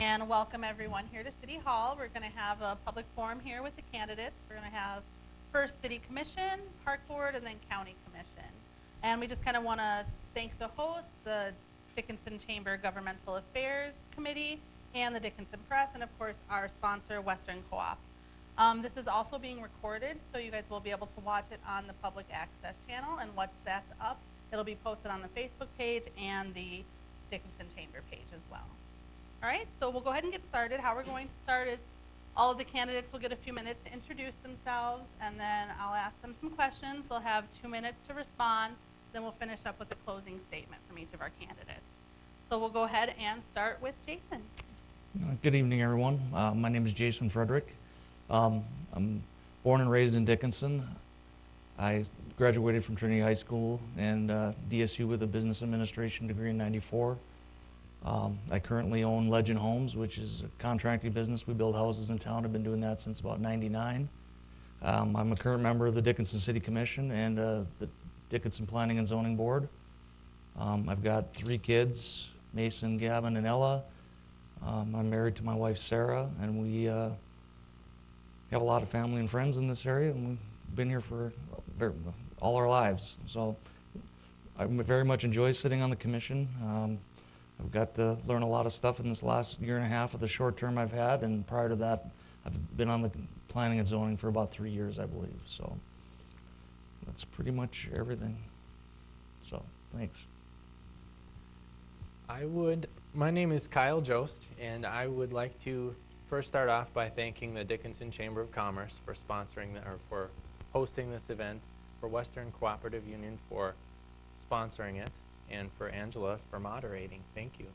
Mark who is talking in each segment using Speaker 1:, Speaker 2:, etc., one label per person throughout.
Speaker 1: And welcome everyone here to City Hall. We're going to have a public forum here with the candidates. We're going to have first City Commission, Park Board, and then County Commission. And we just kind of want to thank the host, the Dickinson Chamber Governmental Affairs Committee, and the Dickinson Press, and of course our sponsor, Western Co-op. This is also being recorded, so you guys will be able to watch it on the public access channel, and once that's up, it'll be posted on the Facebook page and the Dickinson Chamber page as well. All right, so we'll go ahead and get started. How we're going to start is all of the candidates will get a few minutes to introduce themselves, and then I'll ask them some questions. They'll have 2 minutes to respond. Then we'll finish up with a closing statement from each of our candidates. So we'll go ahead and start with Jason.
Speaker 2: Good evening, everyone. My name is Jason Frederick. I'm born and raised in Dickinson. I graduated from Trinity High School and DSU with a business administration degree in '94. I currently own Legend Homes, which is a contracting business. We build houses in town. I've been doing that since about '99. I'm a current member of the Dickinson City Commission and the Dickinson Planning and Zoning Board. I've got 3 kids, Mason, Gavin, and Ella. I'm married to my wife, Sarah, and we have a lot of family and friends in this area, and we've been here for all our lives. So I very much enjoy sitting on the commission. I've got to learn a lot of stuff in this last year and a half of the short term I've had, and prior to that, I've been on the planning and zoning for about 3 years, I believe. So that's pretty much everything. So thanks.
Speaker 3: My name is Kyle Jost, and I would like to first start off by thanking the Dickinson Chamber of Commerce for sponsoring or for hosting this event, for Western Cooperative Union for sponsoring it, and for Angela for moderating. Thank you.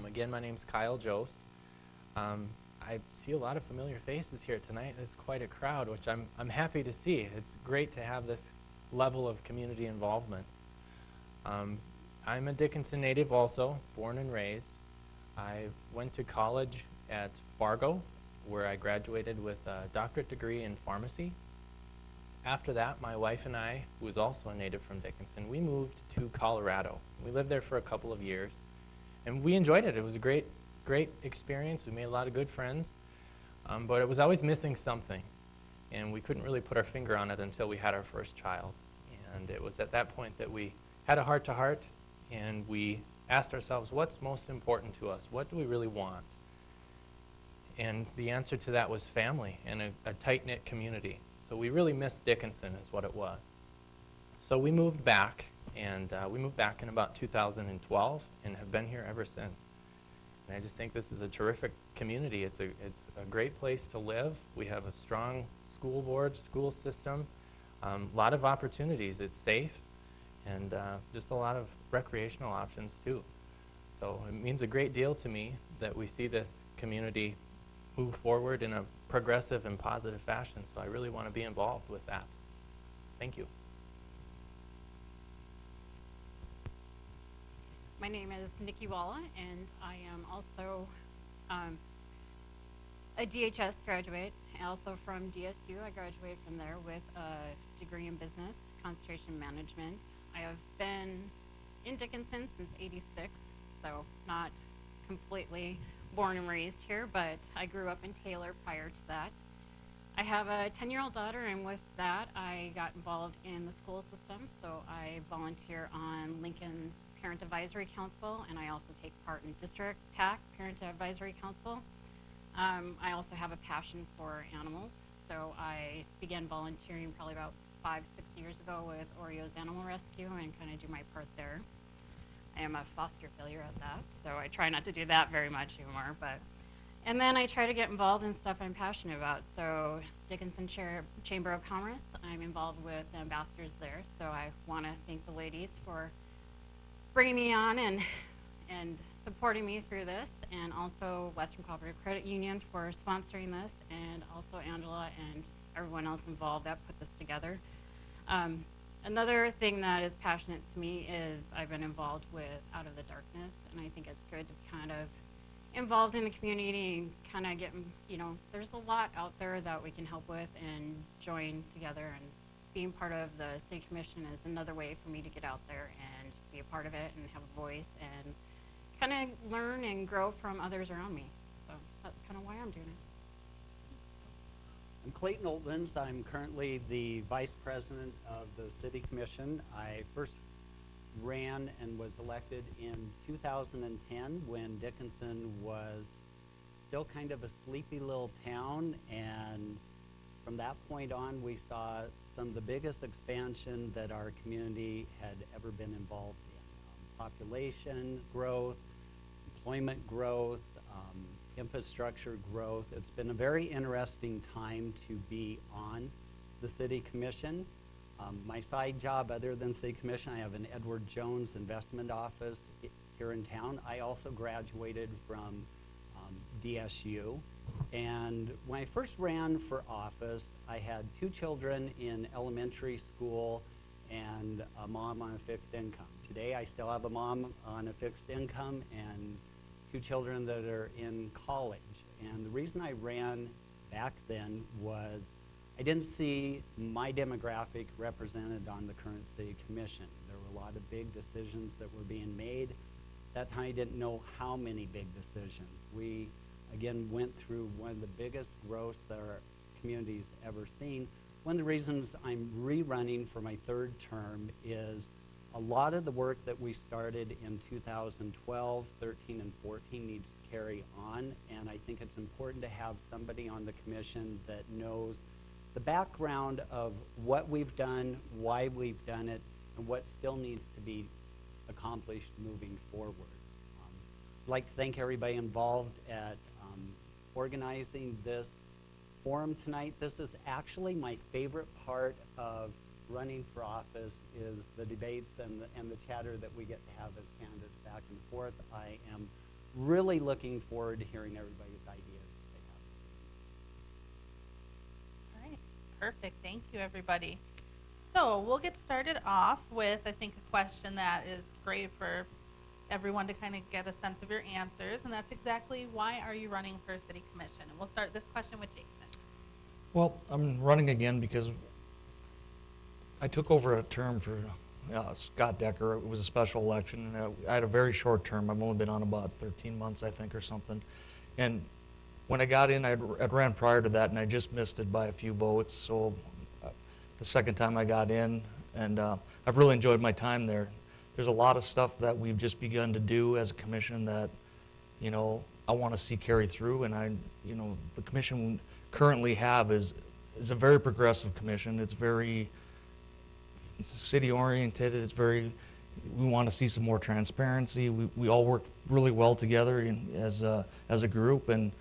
Speaker 3: Again, my name's Kyle Jost. I see a lot of familiar faces here tonight. There's quite a crowd, which I'm happy to see. It's great to have this level of community involvement. I'm a Dickinson native also, born and raised. I went to college at Fargo, where I graduated with a doctorate degree in pharmacy. After that, my wife and I, who is also a native from Dickinson, we moved to Colorado. We lived there for a couple of years, and we enjoyed it. It was a great experience. We made a lot of good friends, but it was always missing something, and we couldn't really put our finger on it until we had our first child. And it was at that point that we had a heart-to-heart, and we asked ourselves, what's most important to us? What do we really want? And the answer to that was family and a tight-knit community. So we really missed Dickinson is what it was. So we moved back, and we moved back in about 2012 and have been here ever since. And I just think this is a terrific community. It's a great place to live. We have a strong school board, school system, a lot of opportunities. It's safe, and just a lot of recreational options too. So it means a great deal to me that we see this community move forward in a progressive and positive fashion. So I really want to be involved with that. Thank you.
Speaker 4: My name is Nikki Walla, and I am also a DHS graduate, also from DSU. I graduated from there with a degree in business, concentration management. I have been in Dickinson since '86, so not completely born and raised here, but I grew up in Taylor prior to that. I have a 10-year-old daughter, and with that, I got involved in the school system. So I volunteer on Lincoln's Parent Advisory Council, and I also take part in District PAC, Parent Advisory Council. I also have a passion for animals, so I began volunteering probably about 5-6 years ago with Oreo's Animal Rescue and kind of do my part there. I am a foster failure at that, so I try not to do that very much anymore. And then I try to get involved in stuff I'm passionate about. So Dickinson Chamber of Commerce, I'm involved with the ambassadors there, so I want to thank the ladies for bringing me on and supporting me through this, and also Western Cooperative Credit Union for sponsoring this, and also Angela and everyone else involved that put this together. Another thing that is passionate to me is I've been involved with Out of the Darkness, and I think it's good to be kind of involved in the community and kind of get, there's a lot out there that we can help with and join together, and being part of the city commission is another way for me to get out there and be a part of it and have a voice and kind of learn and grow from others around me. So that's kind of why I'm doing it.
Speaker 5: I'm Clayton Oltmans. I'm currently the Vice President of the City Commission. I first ran and was elected in 2010 when Dickinson was still kind of a sleepy little town, and from that point on we saw some of the biggest expansion that our community had ever been involved in. Population growth, employment growth, infrastructure growth. It's been a very interesting time to be on the City Commission. My side job, other than City Commission, I have an Edward Jones investment office here in town. I also graduated from DSU. And when I first ran for office, I had 2 children in elementary school and a mom on a fixed income. Today, I still have a mom on a fixed income and 2 children that are in college. And the reason I ran back then was I didn't see my demographic represented on the current City Commission. There were a lot of big decisions that were being made. At that time, I didn't know how many big decisions. We, again, went through one of the biggest growths that our community's ever seen. One of the reasons I'm rerunning for my 3rd term is a lot of the work that we started in 2012, 13, and 14 needs to carry on, and I think it's important to have somebody on the commission that knows the background of what we've done, why we've done it, and what still needs to be accomplished moving forward. I'd like to thank everybody involved at organizing this forum tonight. This is actually my favorite part of running for office, is the debates and the chatter that we get to have as candidates back and forth. I am really looking forward to hearing everybody's ideas that they have.
Speaker 1: All right, perfect. Thank you, everybody. So we'll get started off with, I think, a question that is great for everyone to kind of get a sense of your answers, and that's exactly, why are you running for City Commission? And we'll start this question with Jason.
Speaker 2: Well, I'm running again because I took over a term for Scott Decker. It was a special election, and I had a very short term. I've only been on about 13 months, I think, or something. And when I got in, I'd ran prior to that, and I just missed it by a few votes. So the second time I got in, and I've really enjoyed my time there. There's a lot of stuff that we've just begun to do as a commission that, you know, I want to see carry through. And the commission we currently have is a very progressive commission. It's very city oriented. It's very, we want to see some more transparency. We all work really well together as a group, and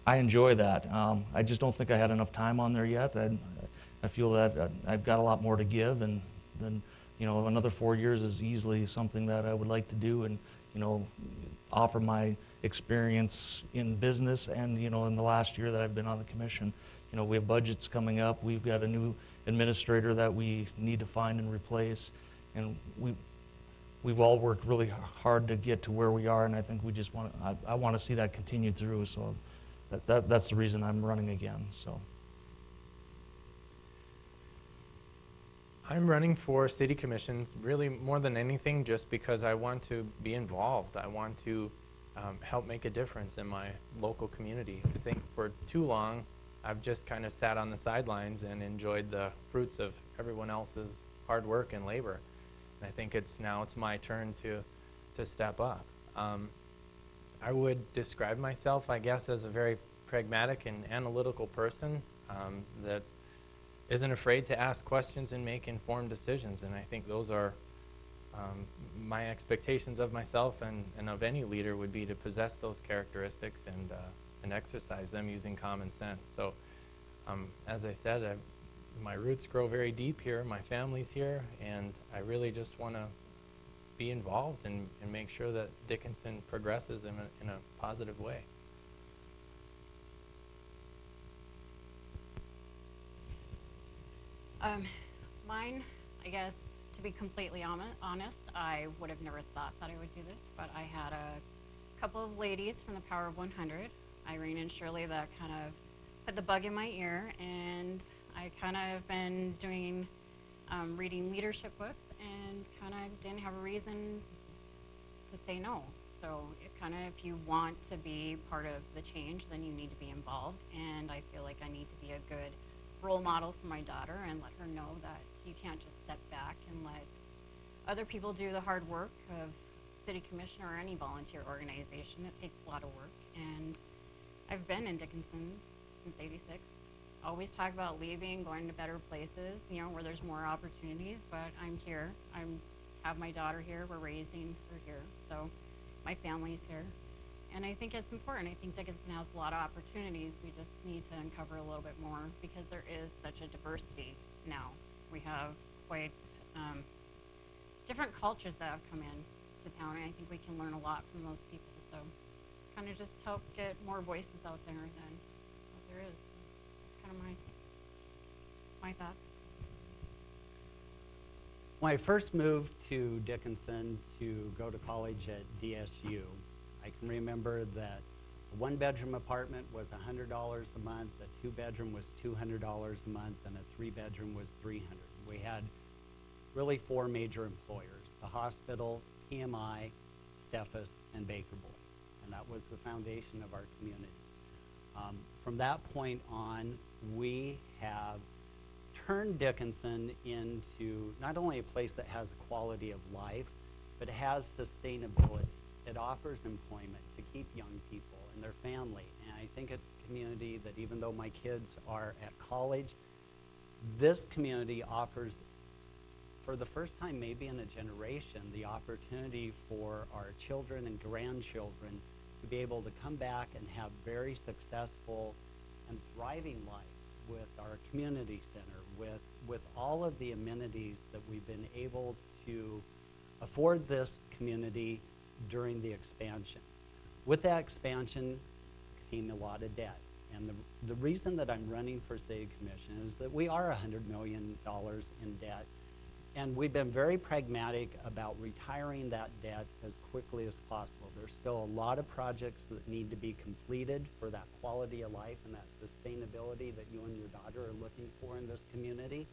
Speaker 2: I enjoy that. I just don't think I had enough time on there yet. I feel that I've got a lot more to give, and then, another 4 years is easily something that I would like to do, and, offer my experience in business and, in the last year that I've been on the commission. We have budgets coming up. We've got a new administrator that we need to find and replace, and we've all worked really hard to get to where we are, and I think we just I want to see that continue through. So that's the reason I'm running again. So
Speaker 3: I'm running for City Commission really more than anything just because I want to be involved. I want to help make a difference in my local community. I think for too long I've just kind of sat on the sidelines and enjoyed the fruits of everyone else's hard work and labor. And I think now it's my turn to step up. I would describe myself, I guess, as a very pragmatic and analytical person that isn't afraid to ask questions and make informed decisions. And I think those are my expectations of myself and of any leader would be to possess those characteristics and exercise them using common sense. So as I said, my roots grow very deep here, my family's here, and I really just want to be involved and make sure that Dickinson progresses in a positive way.
Speaker 4: Mine, I guess, to be completely honest, I would have never thought that I would do this, but I had a couple of ladies from the Power of 100, Irene and Shirley, that kind of put the bug in my ear, and I kind of been doing, reading leadership books, and kind of didn't have a reason to say no. So it kind of, if you want to be part of the change, then you need to be involved. And I feel like I need to be a good role model for my daughter and let her know that you can't just step back and let other people do the hard work of city commission or any volunteer organization. It takes a lot of work. And I've been in Dickinson since '86. Always talk about leaving, going to better places, you know, where there's more opportunities, but I'm here. I have my daughter here, we're raising her here, so my family's here. And I think it's important. I think Dickinson has a lot of opportunities. We just need to uncover a little bit more because there is such a diversity now. We have quite different cultures that have come in to town, and I think we can learn a lot from those people. So kind of just help get more voices out there than what there is. That's kind of my thoughts.
Speaker 5: When I first moved to Dickinson to go to college at DSU, I can remember that a one-bedroom apartment was $100 a month, a two-bedroom was $200 a month, and a three-bedroom was $300. We had really four major employers: the hospital, TMI, Steffes, and Baker Bowl, and that was the foundation of our community. From that point on, we have turned Dickinson into not only a place that has quality of life, but it has sustainability. It offers employment to keep young people and their family. And I think it's a community that, even though my kids are at college, this community offers, for the first time maybe in a generation, the opportunity for our children and grandchildren to be able to come back and have very successful and thriving life with our community center, with all of the amenities that we've been able to afford this community during the expansion. With that expansion came a lot of debt. And the reason that I'm running for city commission is that we are $100 million in debt. And we've been very pragmatic about retiring that debt as quickly as possible. There's still a lot of projects that need to be completed for that quality of life and that sustainability that you and your daughter are looking for in this community.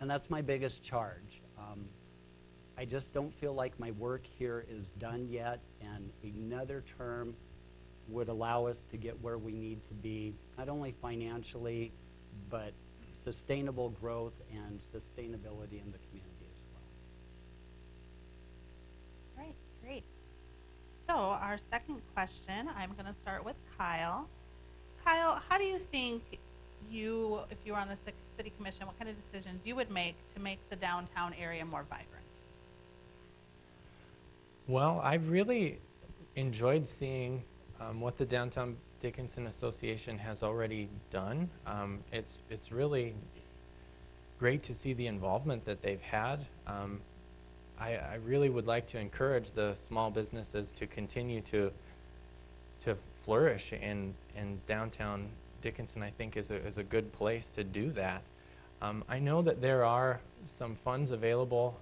Speaker 5: And that's my biggest charge. I just don't feel like my work here is done yet, and another term would allow us to get where we need to be, not only financially, but sustainable growth and sustainability in the community as well.
Speaker 1: Right, great. So our second question, I'm going to start with Kyle. Kyle, how do you think you, if you were on the city commission, what kind of decisions you would make to make the downtown area more vibrant?
Speaker 3: Well, I've really enjoyed seeing what the Downtown Dickinson Association has already done. It's really great to see the involvement that they've had. I really would like to encourage the small businesses to continue to flourish in downtown Dickinson. I think is a good place to do that. I know that there are some funds available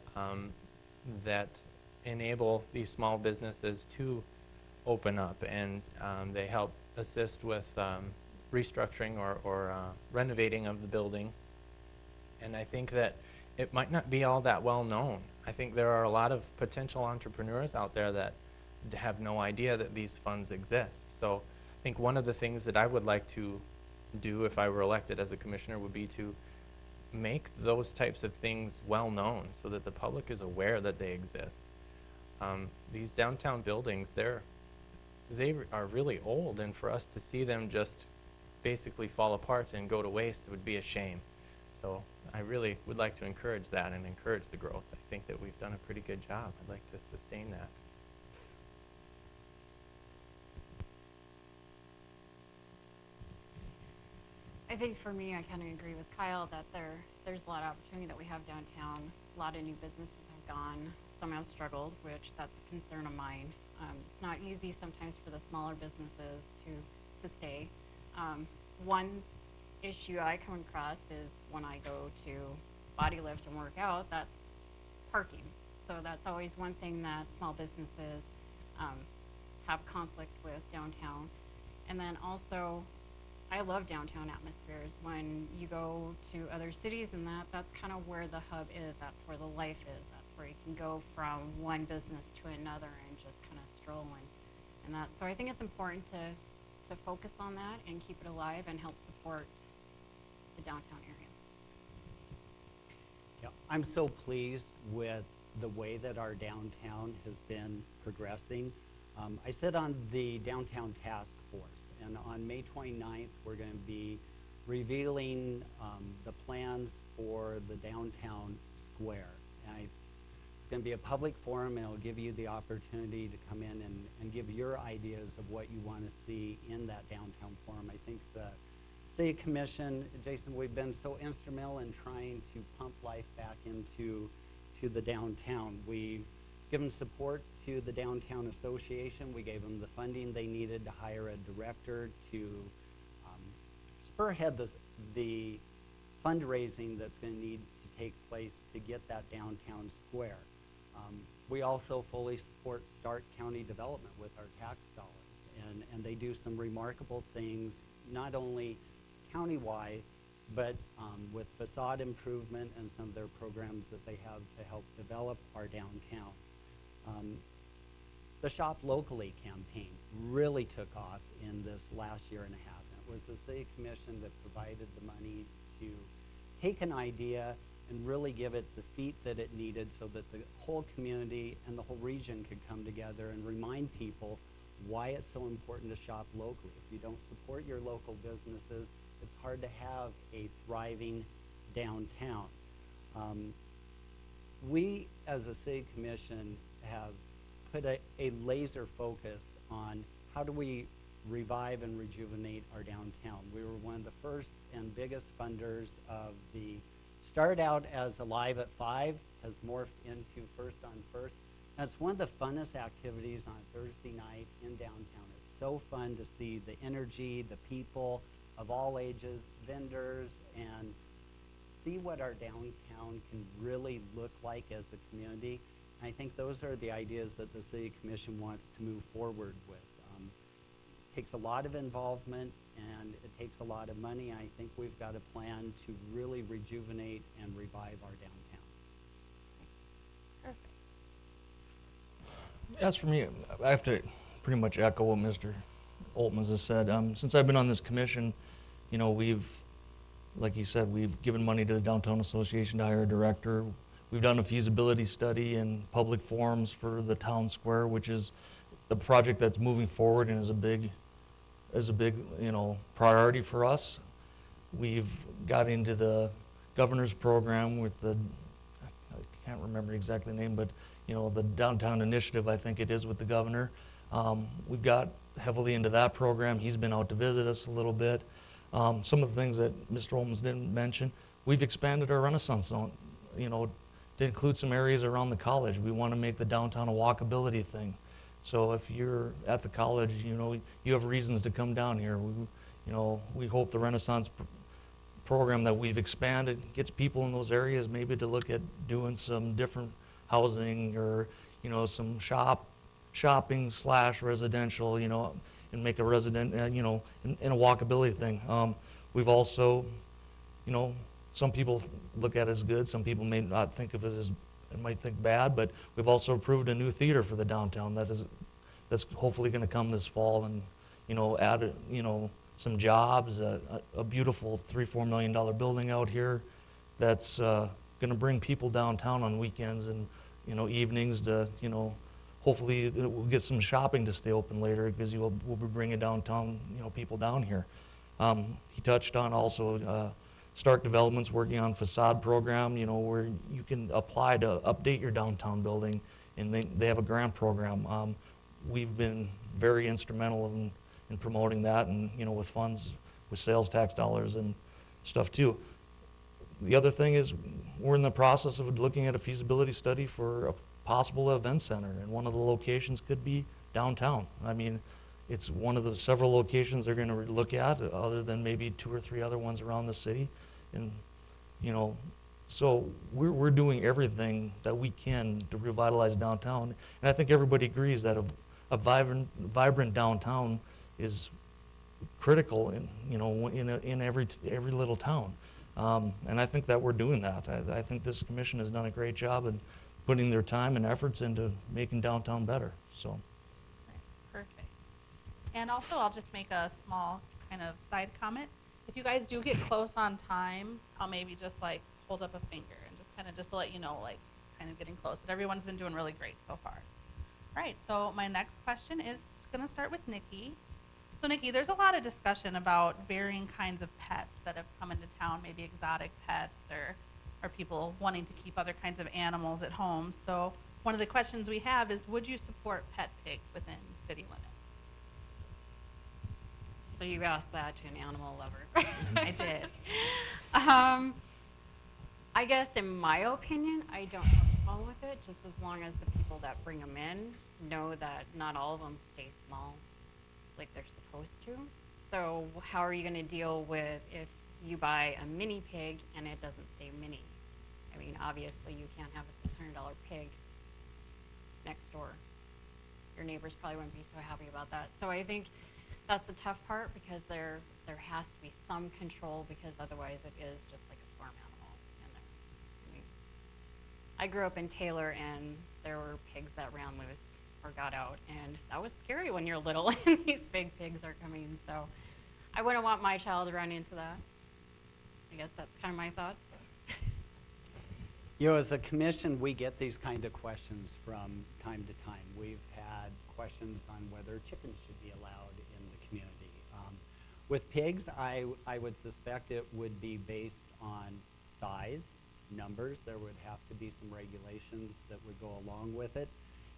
Speaker 3: that enable these small businesses to open up, and they help assist with restructuring or renovating of the building. And I think that it might not be all that well known. I think there are a lot of potential entrepreneurs out there that have no idea that these funds exist. So I think one of the things that I would like to do if I were elected as a commissioner would be to make those types of things well known so that the public is aware that they exist. These downtown buildings, they are really old, and for us to see them just basically fall apart and go to waste would be a shame. So I really would like to encourage that and encourage the growth. I think that we've done a pretty good job. I'd like to sustain that.
Speaker 4: I think for me, I kind of agree with Kyle that there's a lot of opportunity that we have downtown. A lot of new businesses have gone. Some have struggled, which that's a concern of mine. It's not easy sometimes for the smaller businesses to stay. One issue I come across is when I go to body lift and work out, that's parking. So that's always one thing that small businesses have conflict with downtown. And then also, I love downtown atmospheres. When you go to other cities and that's kind of where the hub is, that's where the life is. That's where you can go from one business to another and just kind of Minstrel and that. So I think it's important to focus on that and keep it alive and help support the downtown area.
Speaker 5: Yeah, I'm so pleased with the way that our downtown has been progressing. I sit on the downtown task force, and on May 29th, we're going to be revealing the plans for the downtown square. It's going to be a public forum, and it'll give you the opportunity to come in and give your ideas of what you want to see in that downtown forum. I think the City Commission, Jason, we've been so instrumental in trying to pump life back into the downtown. We've given support to the Downtown Association. We gave them the funding they needed to hire a director to spearhead the fundraising that's going to need to take place to get that downtown square. We also fully support Stark County Development with our tax dollars, and they do some remarkable things, not only countywide, but with facade improvement and some of their programs that they have to help develop our downtown. The Shop Locally campaign really took off in this last year and a half. And it was the City Commission that provided the money to take an idea and really give it the feet that it needed so that the whole community and the whole region could come together and remind people why it's so important to shop locally. If you don't support your local businesses, it's hard to have a thriving downtown. We, as a City Commission, have put a laser focus on how do we revive and rejuvenate our downtown. We were one of the first and biggest funders of started out as Alive at 5, has morphed into First on First. That's one of the funnest activities on a Thursday night in downtown. It's so fun to see the energy, the people of all ages, vendors, and see what our downtown can really look like as a community. And I think those are the ideas that the City Commission wants to move forward with. It takes a lot of involvement and it takes a lot of money. And I think we've got a plan to really rejuvenate and revive our downtown.
Speaker 1: Perfect.
Speaker 2: As for me, I have to pretty much echo what Mr. Oltmans has said. Since I've been on this commission, you know, like he said, we've given money to the Downtown Association to hire a director. We've done a feasibility study and public forums for the town square, which is the project that's moving forward and is a big, you know, priority for us. We've got into the governor's program with I can't remember exactly the name, but you know, the downtown initiative, I think it is, with the governor. We've got heavily into that program. He's been out to visit us a little bit. Some of the things that Mr. Oltmans didn't mention, we've expanded our Renaissance zone, you know, to include some areas around the college. We want to make the downtown a walkability thing. So if you're at the college, you know, you have reasons to come down here. We hope the Renaissance program that we've expanded gets people in those areas maybe to look at doing some different housing or, you know, some shopping / residential, you know, and make a resident, you know, in a walkability thing. We've also, you know, some people look at it as good, some people may not think of it as, might think bad, but we've also approved a new theater for the downtown that's hopefully going to come this fall and, you know, add, you know, some jobs, a beautiful $3-4 million building out here that's going to bring people downtown on weekends and, you know, evenings to, you know, hopefully we'll get some shopping to stay open later because we'll be bringing downtown, you know, people down here. He touched on also Stark Development's working on facade program, you know, where you can apply to update your downtown building, and they have a grant program. We've been very instrumental in promoting that, and you know, with funds, with sales tax dollars and stuff too. The other thing is we're in the process of looking at a feasibility study for a possible event center, and one of the locations could be downtown. I mean, it's one of the several locations they're going to look at, other than maybe 2 or 3 other ones around the city, and you know, so we're doing everything that we can to revitalize downtown, and I think everybody agrees that a vibrant downtown is critical in, you know, in every little town, and I think that we're doing that. I think this commission has done a great job in putting their time and efforts into making downtown better. So.
Speaker 1: And also, I'll just make a small kind of side comment. If you guys do get close on time, I'll maybe just like hold up a finger and just kind of just to let you know, like kind of getting close. But everyone's been doing really great so far. All right, so my next question is gonna start with Nikki. So Nikki, there's a lot of discussion about varying kinds of pets that have come into town, maybe exotic pets or people wanting to keep other kinds of animals at home. So one of the questions we have is, would you support pet pigs within city limits?
Speaker 4: So you asked that to an animal lover. I did. I guess in my opinion, I don't have a problem with it, just as long as the people that bring them in know that not all of them stay small like they're supposed to. So how are you going to deal with if you buy a mini pig and it doesn't stay mini? I mean, obviously you can't have a $600 pig next door. Your neighbors probably wouldn't be so happy about that. So I think that's the tough part, because there has to be some control, because otherwise it is just like a farm animal. And I mean, I grew up in Taylor, and there were pigs that ran loose or got out, and that was scary when you're little and these big pigs are coming. So I wouldn't want my child to run into that. I guess that's kind of my thoughts.
Speaker 5: You know, as a commission, we get these kind of questions from time to time. We've had questions on whether chickens should be allowed in the community. With pigs, I would suspect it would be based on size, numbers. There would have to be some regulations that would go along with it.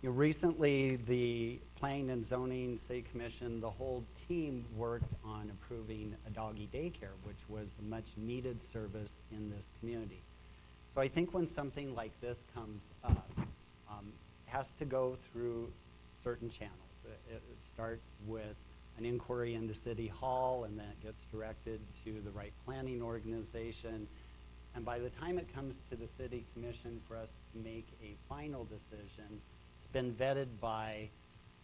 Speaker 5: You know, recently, the Planning and Zoning City Commission, the whole team worked on approving a doggy daycare, which was a much needed service in this community. So I think when something like this comes up, it has to go through certain channels. It starts with an inquiry into City Hall, and then it gets directed to the right planning organization. And by the time it comes to the City Commission for us to make a final decision, it's been vetted by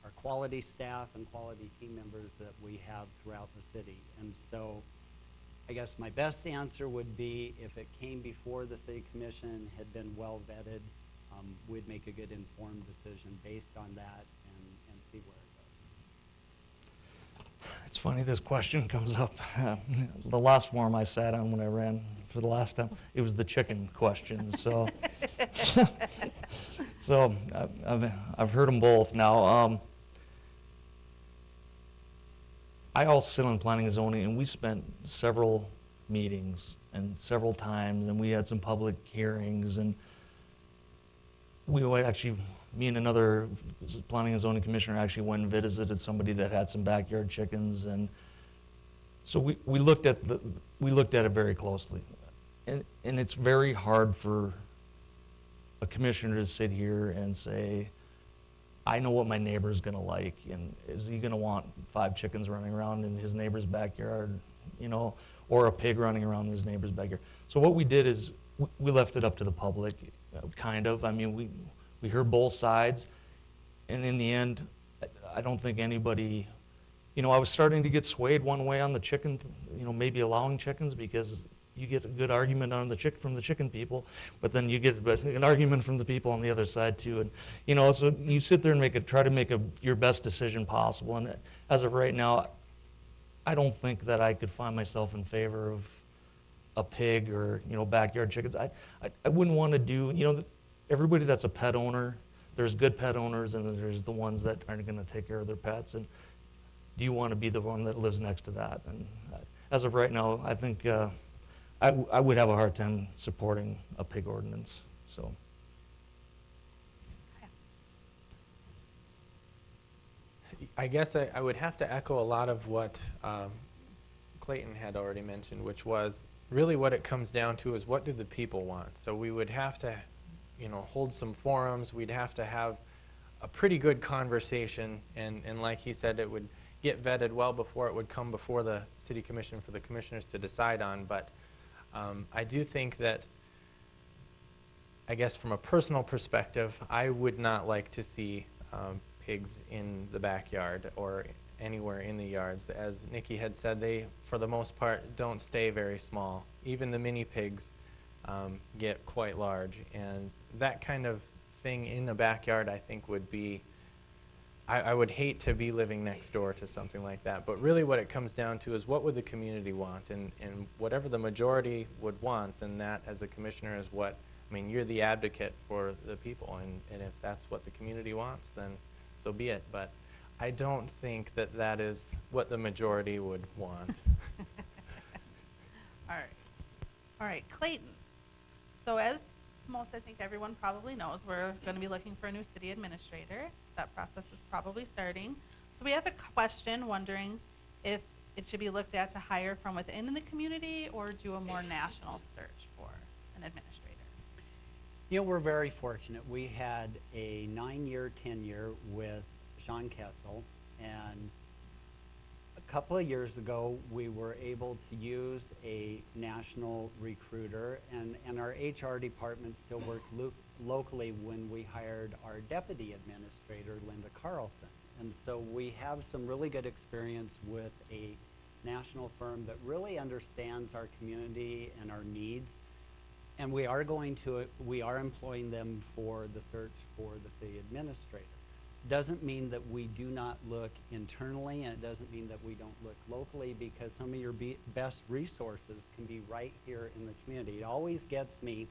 Speaker 5: our quality staff and quality team members that we have throughout the city. And so I guess my best answer would be, if it came before the City Commission, had been well vetted, we'd make a good informed decision based on that and see where it goes.
Speaker 2: It's funny this question comes up. The last forum I sat on when I ran for the last time, it was the chicken question. So, so I've heard them both now. I also sit on planning and zoning, and we spent several meetings and several times, and we had some public hearings, and we would actually, me and another planning and zoning commissioner actually went and visited somebody that had some backyard chickens, and so we looked at it very closely, and it's very hard for a commissioner to sit here and say, I know what my neighbor's gonna like, and is he gonna want 5 chickens running around in his neighbor's backyard, you know, or a pig running around in his neighbor's backyard? So what we did is we left it up to the public, kind of. I mean, we heard both sides, and in the end, I don't think anybody, you know, I was starting to get swayed one way on the chicken, you know, maybe allowing chickens, because you get a good argument on from the chicken people, but then you get an argument from the people on the other side too, and you know, so you sit there and try to make your best decision possible. And as of right now, I don't think that I could find myself in favor of a pig or, you know, backyard chickens. I wouldn't want to do, you know, everybody that's a pet owner, there's good pet owners and then there's the ones that aren't going to take care of their pets. And do you want to be the one that lives next to that? And as of right now, I think I would have a hard time supporting a pig ordinance. So.
Speaker 3: I guess I would have to echo a lot of what Clayton had already mentioned, which was really what it comes down to is, what do the people want? So we would have to, you know, hold some forums. We'd have to have a pretty good conversation, and like he said, it would get vetted well before it would come before the City Commission for the commissioners to decide on. But I do think that, I guess from a personal perspective, I would not like to see pigs in the backyard or anywhere in the yards. As Nikki had said, they, for the most part, don't stay very small. Even the mini pigs get quite large, and that kind of thing in the backyard, I think, would be, I would hate to be living next door to something like that, but really what it comes down to is what would the community want, and whatever the majority would want, then that as a commissioner is what, I mean, you're the advocate for the people, and if that's what the community wants, then so be it, but I don't think that that is what the majority would want.
Speaker 1: All right, Clayton. So as most, I think everyone probably knows, we're going to be looking for a new city administrator. That process is probably starting. So we have a question wondering if it should be looked at to hire from within the community or do a more national search for an administrator.
Speaker 5: You know, we're very fortunate. We had a 9-year tenure with Sean Kessel, and a couple of years ago, we were able to use a national recruiter, and our HR department still worked locally when we hired our deputy administrator, Linda Carlson. And so we have some really good experience with a national firm that really understands our community and our needs. And we are employing them for the search for the city administrator. Doesn't mean that we do not look internally, and it doesn't mean that we don't look locally, because some of your best resources can be right here in the community. It always gets me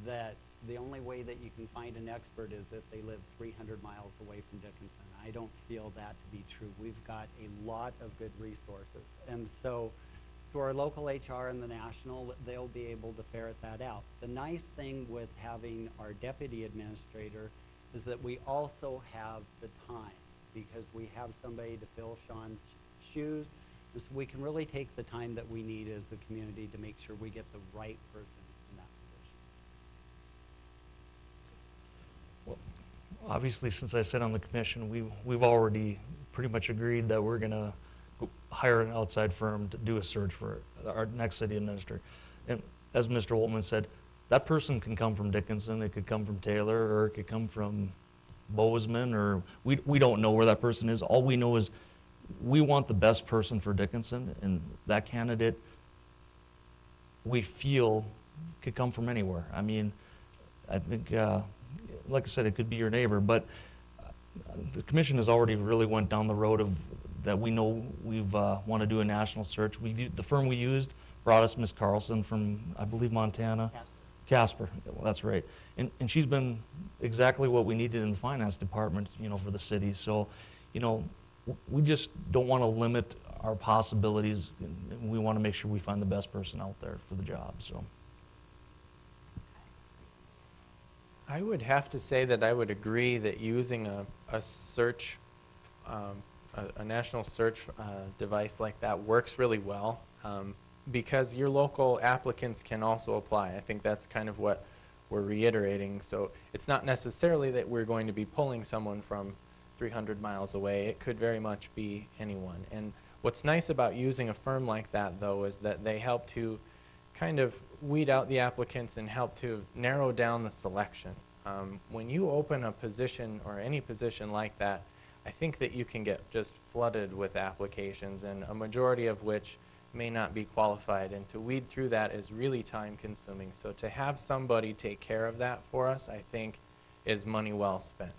Speaker 5: that the only way that you can find an expert is if they live 300 miles away from Dickinson. I don't feel that to be true. We've got a lot of good resources. And so through our local HR and the national, they'll be able to ferret that out. The nice thing with having our deputy administrator is that we also have the time, because we have somebody to fill Sean's shoes. And so we can really take the time that we need as a community to make sure we get the right person in that position.
Speaker 2: Well, obviously, since I sit on the commission, we've already pretty much agreed that we're going to hire an outside firm to do a search for our next city administrator. And as Mr. Holtman said, that person can come from Dickinson, it could come from Taylor, or it could come from Bozeman, or we don't know where that person is. All we know is we want the best person for Dickinson, and that candidate we feel could come from anywhere. I mean, I think, like I said, it could be your neighbor, but the commission has already really went down the road of that we know we've want to do a national search. The firm we used brought us Miss Carlson from, I believe, Montana. Casper, well, that's right. And she's been exactly what we needed in the finance department, for the city. So, we just don't want to limit our possibilities. And we want to make sure we find the best person out there for the job, so.
Speaker 3: I would have to say that I would agree that using a search, a national search device like that works really well. Because your local applicants can also apply. I think that's kind of what we're reiterating. So it's not necessarily that we're going to be pulling someone from 300 miles away. It could very much be anyone. And what's nice about using a firm like that, though, is that they help to kind of weed out the applicants and help to narrow down the selection. When you open a position or any position like that, I think that you can get just flooded with applications, and a majority of which may not be qualified, and to weed through that is really time consuming. So to have somebody take care of that for us, I think, is money well spent.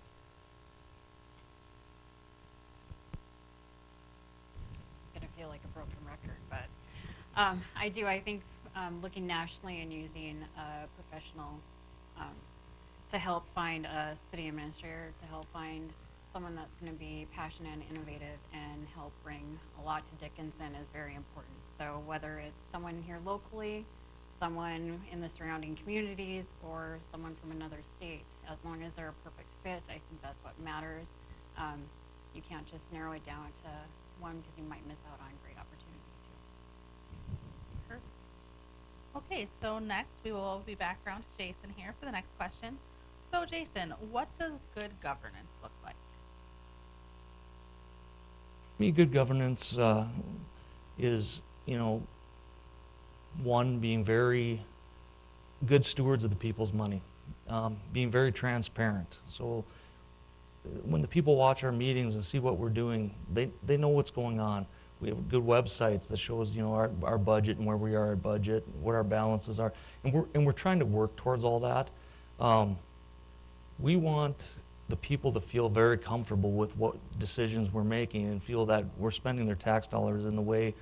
Speaker 4: I'm going to feel like a broken record, but I think looking nationally and using a professional to help find a city administrator, to help find someone that's going to be passionate and innovative and help bring a lot to Dickinson is very important. So whether it's someone here locally, someone in the surrounding communities, or someone from another state, as long as they're a perfect fit, I think that's what matters. You can't just narrow it down to one, because you might miss out on great opportunity too.
Speaker 1: Perfect. Okay, so next we will be back around to Jason here for the next question. So Jason, what does good governance look like?
Speaker 2: To me, good governance is, one, being very good stewards of the people's money, being very transparent. So when the people watch our meetings and see what we're doing, they know what's going on. We have good websites that shows, our budget and where we are at budget, what our balances are, and we're trying to work towards all that. We want the people to feel very comfortable with what decisions we're making and feel that we're spending their tax dollars in the way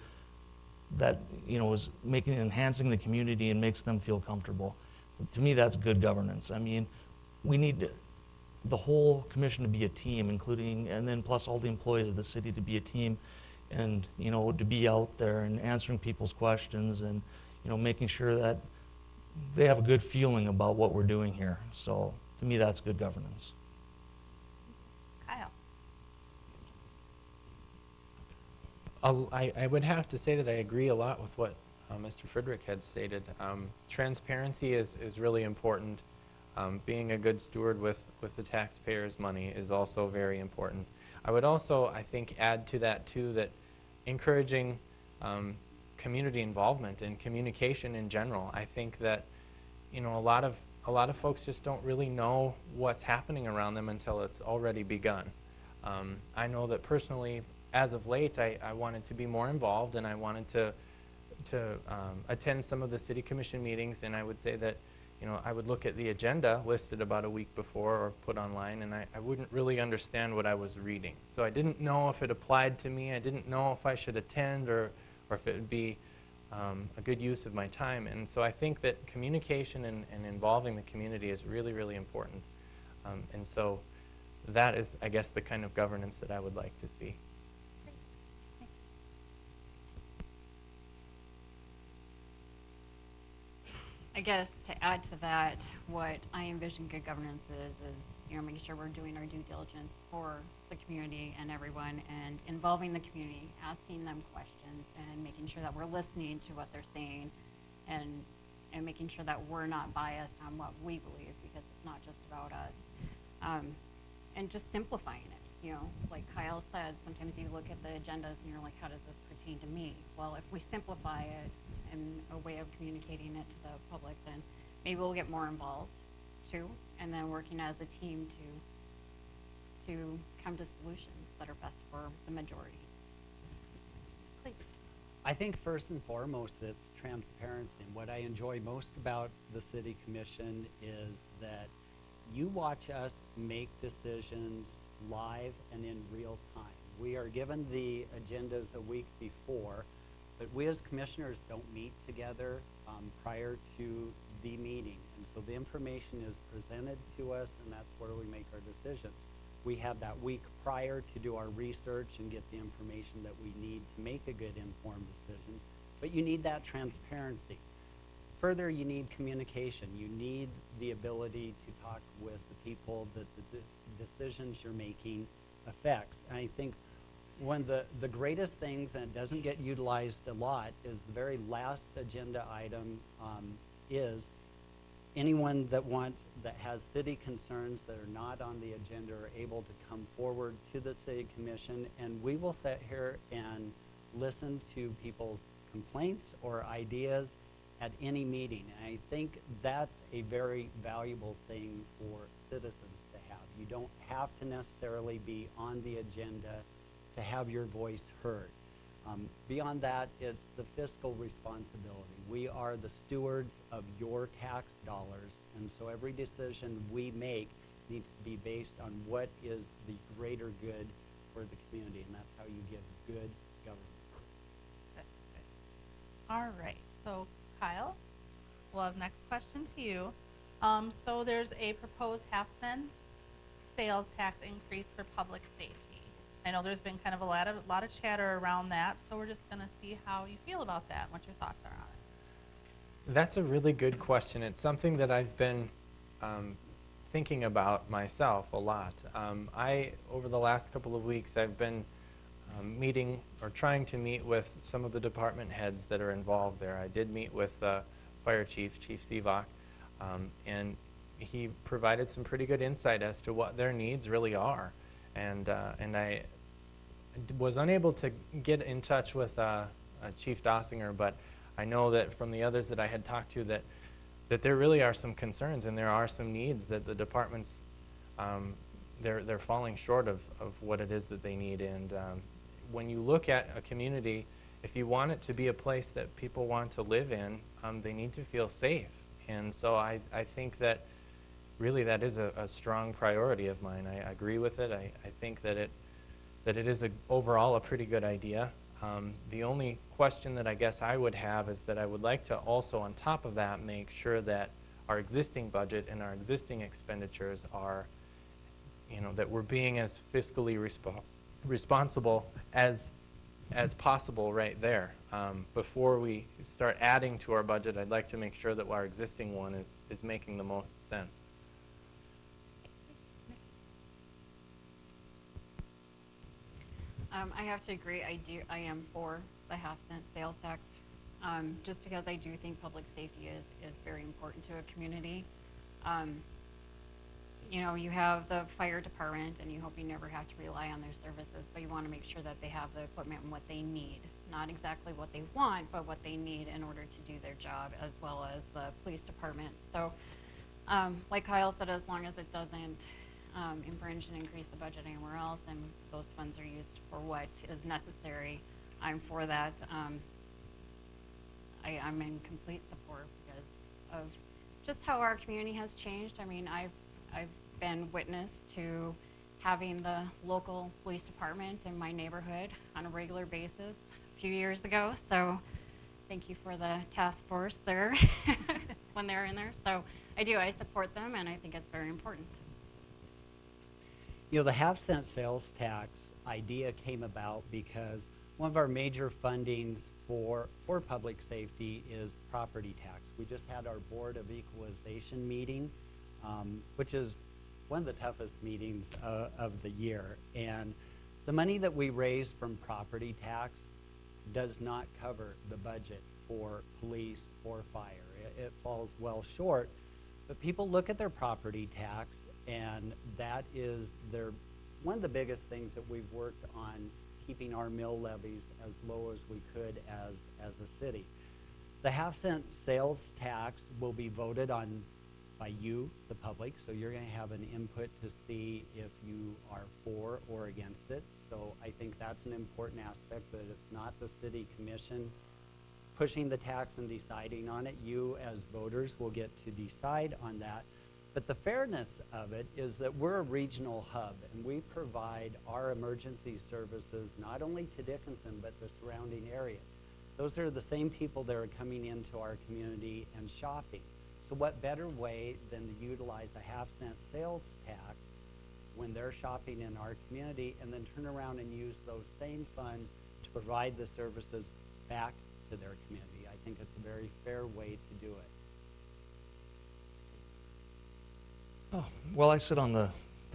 Speaker 2: that, you know, is enhancing the community and makes them feel comfortable. So to me, that's good governance. I mean, we need the whole commission to be a team, including, and then plus all the employees of the city to be a team, and, you know, to be out there and answering people's questions and, you know, making sure that they have a good feeling about what we're doing here. So to me, that's good governance.
Speaker 1: Kyle?
Speaker 3: I would have to say that I agree a lot with what Mr. Friedrich had stated. Transparency is really important. Being a good steward with the taxpayers' money is also very important. I would also, I think, add to that too, that encouraging community involvement and communication in general. I think that, you know, a lot of folks just don't really know what's happening around them until it's already begun. I know that personally, as of late, I wanted to be more involved, and I wanted to attend some of the city commission meetings, and I would say that, you know, I would look at the agenda listed about a week before or put online, and I wouldn't really understand what I was reading. So I didn't know if it applied to me. I didn't know if I should attend or if it would be a good use of my time. And so I think that communication and involving the community is really, really important. And so that is, I guess, the kind of governance that I would like to see.
Speaker 4: I guess to add to that, what I envision good governance is, you know, making sure we're doing our due diligence for the community and everyone, and involving the community, asking them questions, and making sure that we're listening to what they're saying, and making sure that we're not biased on what we believe, because it's not just about us. And just simplifying it, you know, like Kyle said, sometimes you look at the agendas and you're like, how does this pertain to me? Well, if we simplify it in a way of communicating it to the public, then maybe we'll get more involved too, and then working as a team to come to solutions that are best for the majority.
Speaker 1: Please.
Speaker 5: I think first and foremost, it's transparency. And what I enjoy most about the city commission is that you watch us make decisions live and in real time. We are given the agendas a week before, but we as commissioners don't meet together prior to the meeting. And so the information is presented to us, and that's where we make our decisions. We have that week prior to do our research and get the information that we need to make a good informed decision. But you need that transparency. Further, you need communication. You need the ability to talk with the people that the decisions you're making affects. And I think one of the greatest things, and it doesn't get utilized a lot, is the very last agenda item is anyone that has city concerns that are not on the agenda are able to come forward to the city commission, and we will sit here and listen to people's complaints or ideas at any meeting. And I think that's a very valuable thing for citizens to have. You don't have to necessarily be on the agenda to have your voice heard. Beyond that, it's the fiscal responsibility. We are the stewards of your tax dollars, and so every decision we make needs to be based on what is the greater good for the community, and that's how you give good government.
Speaker 1: Good, good. All right, so Kyle, we'll have next question to you. So there's a proposed half-cent sales tax increase for public safety. I know there's been kind of a lot of chatter around that, so we're just going to see how you feel about that and what your thoughts are on it.
Speaker 3: That's a really good question. It's something that I've been thinking about myself a lot. Over the last couple of weeks, I've been meeting or trying to meet with some of the department heads that are involved there. I did meet with Fire Chief Sivak, and he provided some pretty good insight as to what their needs really are. And I was unable to get in touch with Chief Dossinger, but I know that from the others that I had talked to that there really are some concerns, and there are some needs that the departments they're falling short of what it is that they need. And when you look at a community, if you want it to be a place that people want to live in, they need to feel safe. And so I think that really that is a strong priority of mine. I agree with it. I think that it is overall a pretty good idea. The only question that I guess I would have is that I would like to also, on top of that, make sure that our existing budget and our existing expenditures are, that we're being as fiscally responsible as possible right there. Before we start adding to our budget, I'd like to make sure that our existing one is making the most sense.
Speaker 4: I have to agree. I am for the half-cent sales tax, just because I do think public safety is very important to a community. You have the fire department, and you hope you never have to rely on their services, but you want to make sure that they have the equipment and what they need. Not exactly what they want, but what they need in order to do their job, as well as the police department. So, like Kyle said, as long as it doesn't infringe and increase the budget anywhere else, and those funds are used for what is necessary, I'm for that. I'm in complete support because of just how our community has changed. I mean, I've been witness to having the local police department in my neighborhood on a regular basis a few years ago. So thank you for the task force there when they're in there. So I support them, and I think it's very important.
Speaker 5: The half-cent sales tax idea came about because one of our major fundings for public safety is property tax. We just had our Board of Equalization meeting, which is one of the toughest meetings of the year. And the money that we raise from property tax does not cover the budget for police or fire. It falls well short. But people look at their property tax, and that is one of the biggest things that we've worked on, keeping our mill levies as low as we could as a city. The half-cent sales tax will be voted on by you, the public, so you're going to have an input to see if you are for or against it. So I think that's an important aspect, that it's not the city commission pushing the tax and deciding on it. You as voters will get to decide on that. But the fairness of it is that we're a regional hub, and we provide our emergency services not only to Dickinson, but the surrounding areas. Those are the same people that are coming into our community and shopping. So what better way than to utilize a half-cent sales tax when they're shopping in our community, and then turn around and use those same funds to provide the services back to their community. I think it's a very fair way to do it.
Speaker 2: Oh, well, I sit on the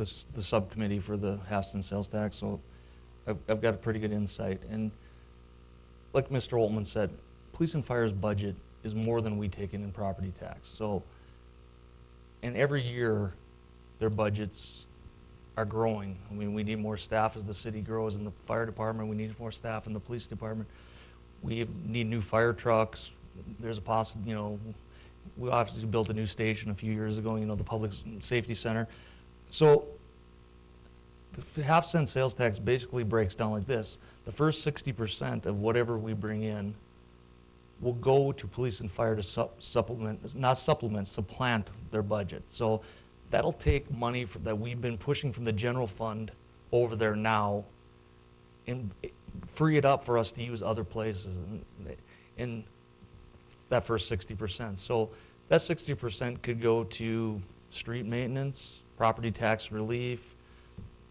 Speaker 2: subcommittee for the half-cent sales tax, so I've got a pretty good insight. And like Mr. Oltman said, police and fire's budget is more than we take in property tax. So, and every year their budgets are growing. I mean, we need more staff as the city grows. In the fire department, we need more staff in the police department. We need new fire trucks. There's a possible, we obviously built a new station a few years ago, the Public Safety Center. So the half-cent sales tax basically breaks down like this. The first 60% of whatever we bring in will go to police and fire to supplant their budget. So that'll take money that we've been pushing from the general fund over there now and free it up for us to use other places in that first 60%. So that 60% could go to street maintenance, property tax relief.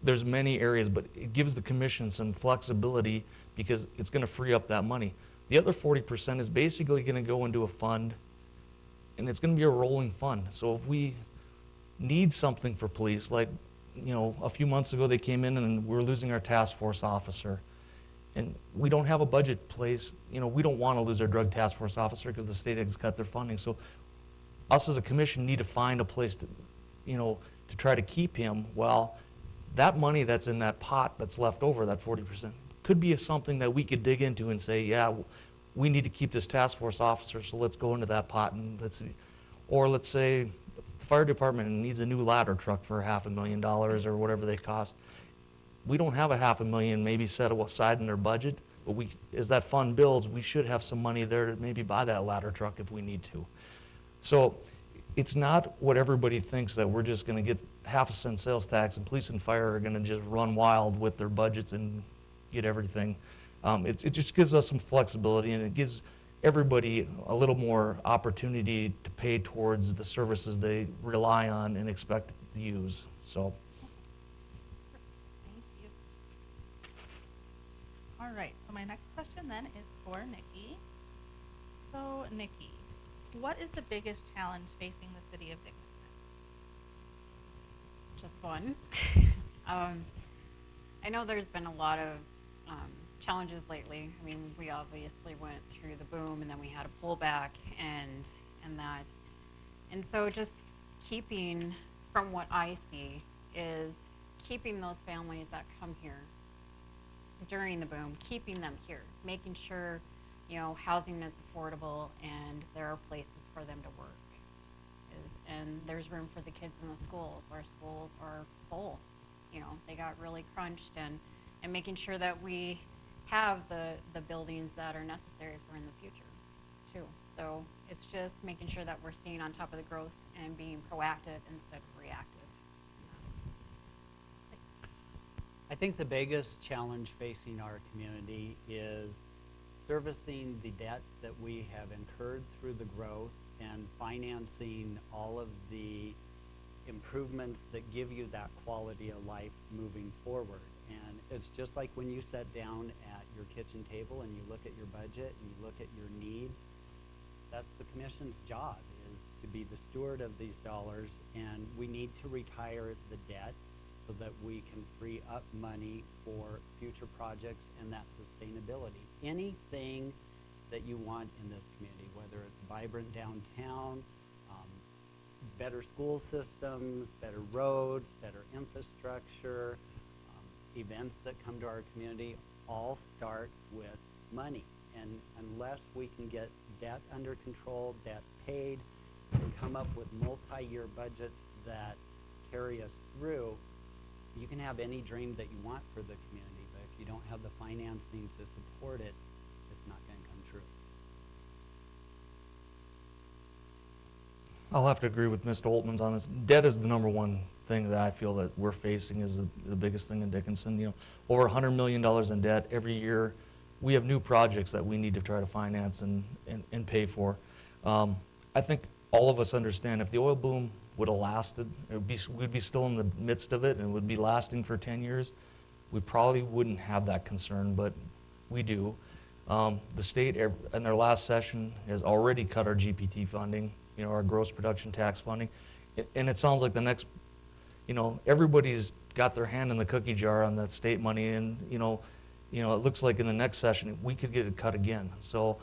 Speaker 2: There's many areas, but it gives the commission some flexibility because it's going to free up that money. The other 40% is basically going to go into a fund, and it's going to be a rolling fund. So if we need something for police, like, a few months ago they came in and we're losing our task force officer, and we don't have a budget place. We don't want to lose our drug task force officer because the state has cut their funding. So us as a commission need to find a place to, to try to keep him. Well, that money that's in that pot that's left over, that 40%, could be something that we could dig into and say, yeah, we need to keep this task force officer, so let's go into that pot and let's see. Or let's say the fire department needs a new ladder truck for $500,000 or whatever they cost. We don't have $500,000 maybe set aside in their budget, but as that fund builds, we should have some money there to maybe buy that ladder truck if we need to. So it's not what everybody thinks, that we're just gonna get half a cent sales tax and police and fire are gonna just run wild with their budgets and get everything. It just gives us some flexibility, and it gives everybody a little more opportunity to pay towards the services they rely on and expect to use, so.
Speaker 1: Thank you. All right, so my next question then is for Nikki. So Nikki, what is the biggest challenge facing the city of Dickinson?
Speaker 4: Just one. I know there's been a lot of challenges lately. I mean, we obviously went through the boom, and then we had a pullback, and that. And so just keeping, from what I see, is keeping those families that come here during the boom, keeping them here, making sure, you know, housing is affordable and there are places for them to work. And there's room for the kids in the schools. Our schools are full. You know, they got really crunched, and making sure that we have the buildings that are necessary for in the future too. So it's just making sure that we're staying on top of the growth and being proactive instead of reactive.
Speaker 5: I think the biggest challenge facing our community is servicing the debt that we have incurred through the growth and financing all of the improvements that give you that quality of life moving forward. And it's just like when you sit down at your kitchen table and you look at your budget and you look at your needs, that's the commission's job, is to be the steward of these dollars, and we need to retire the debt so that we can free up money for future projects and that sustainability. Anything that you want in this community, whether it's vibrant downtown, better school systems, better roads, better infrastructure, events that come to our community, all start with money. And unless we can get debt under control, debt paid, and come up with multi-year budgets that carry us through, you can have any dream that you want for the community, but if you don't have the financing to support it, it's not going to come true.
Speaker 2: I'll have to agree with Mr. Holtman's on this. Debt is the number one thing that I feel that we're facing, is the biggest thing in Dickinson. You know, over $100 million in debt every year. We have new projects that we need to try to finance and pay for. I think all of us understand if the oil boom would have lasted, we'd be still in the midst of it and would be lasting for 10 years, we probably wouldn't have that concern, but we do. The state, in their last session, has already cut our GPT funding, you know, our gross production tax funding. And it sounds like the next, you know, everybody's got their hand in the cookie jar on that state money, and, you know, it looks like in the next session, we could get it cut again. So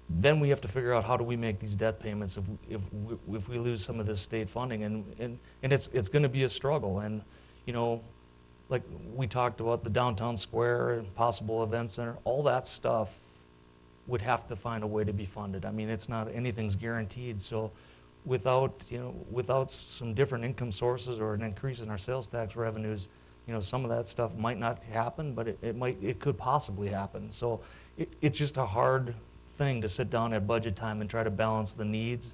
Speaker 2: then we have to figure out how do we make these debt payments if we lose some of this state funding, and it's going to be a struggle. And, you know, like we talked about the downtown square and possible event center, all that stuff would have to find a way to be funded. I mean, it's not, anything's guaranteed. So without some different income sources or an increase in our sales tax revenues, you know, some of that stuff might not happen, but it could possibly happen. So it's just a hard thing to sit down at budget time and try to balance the needs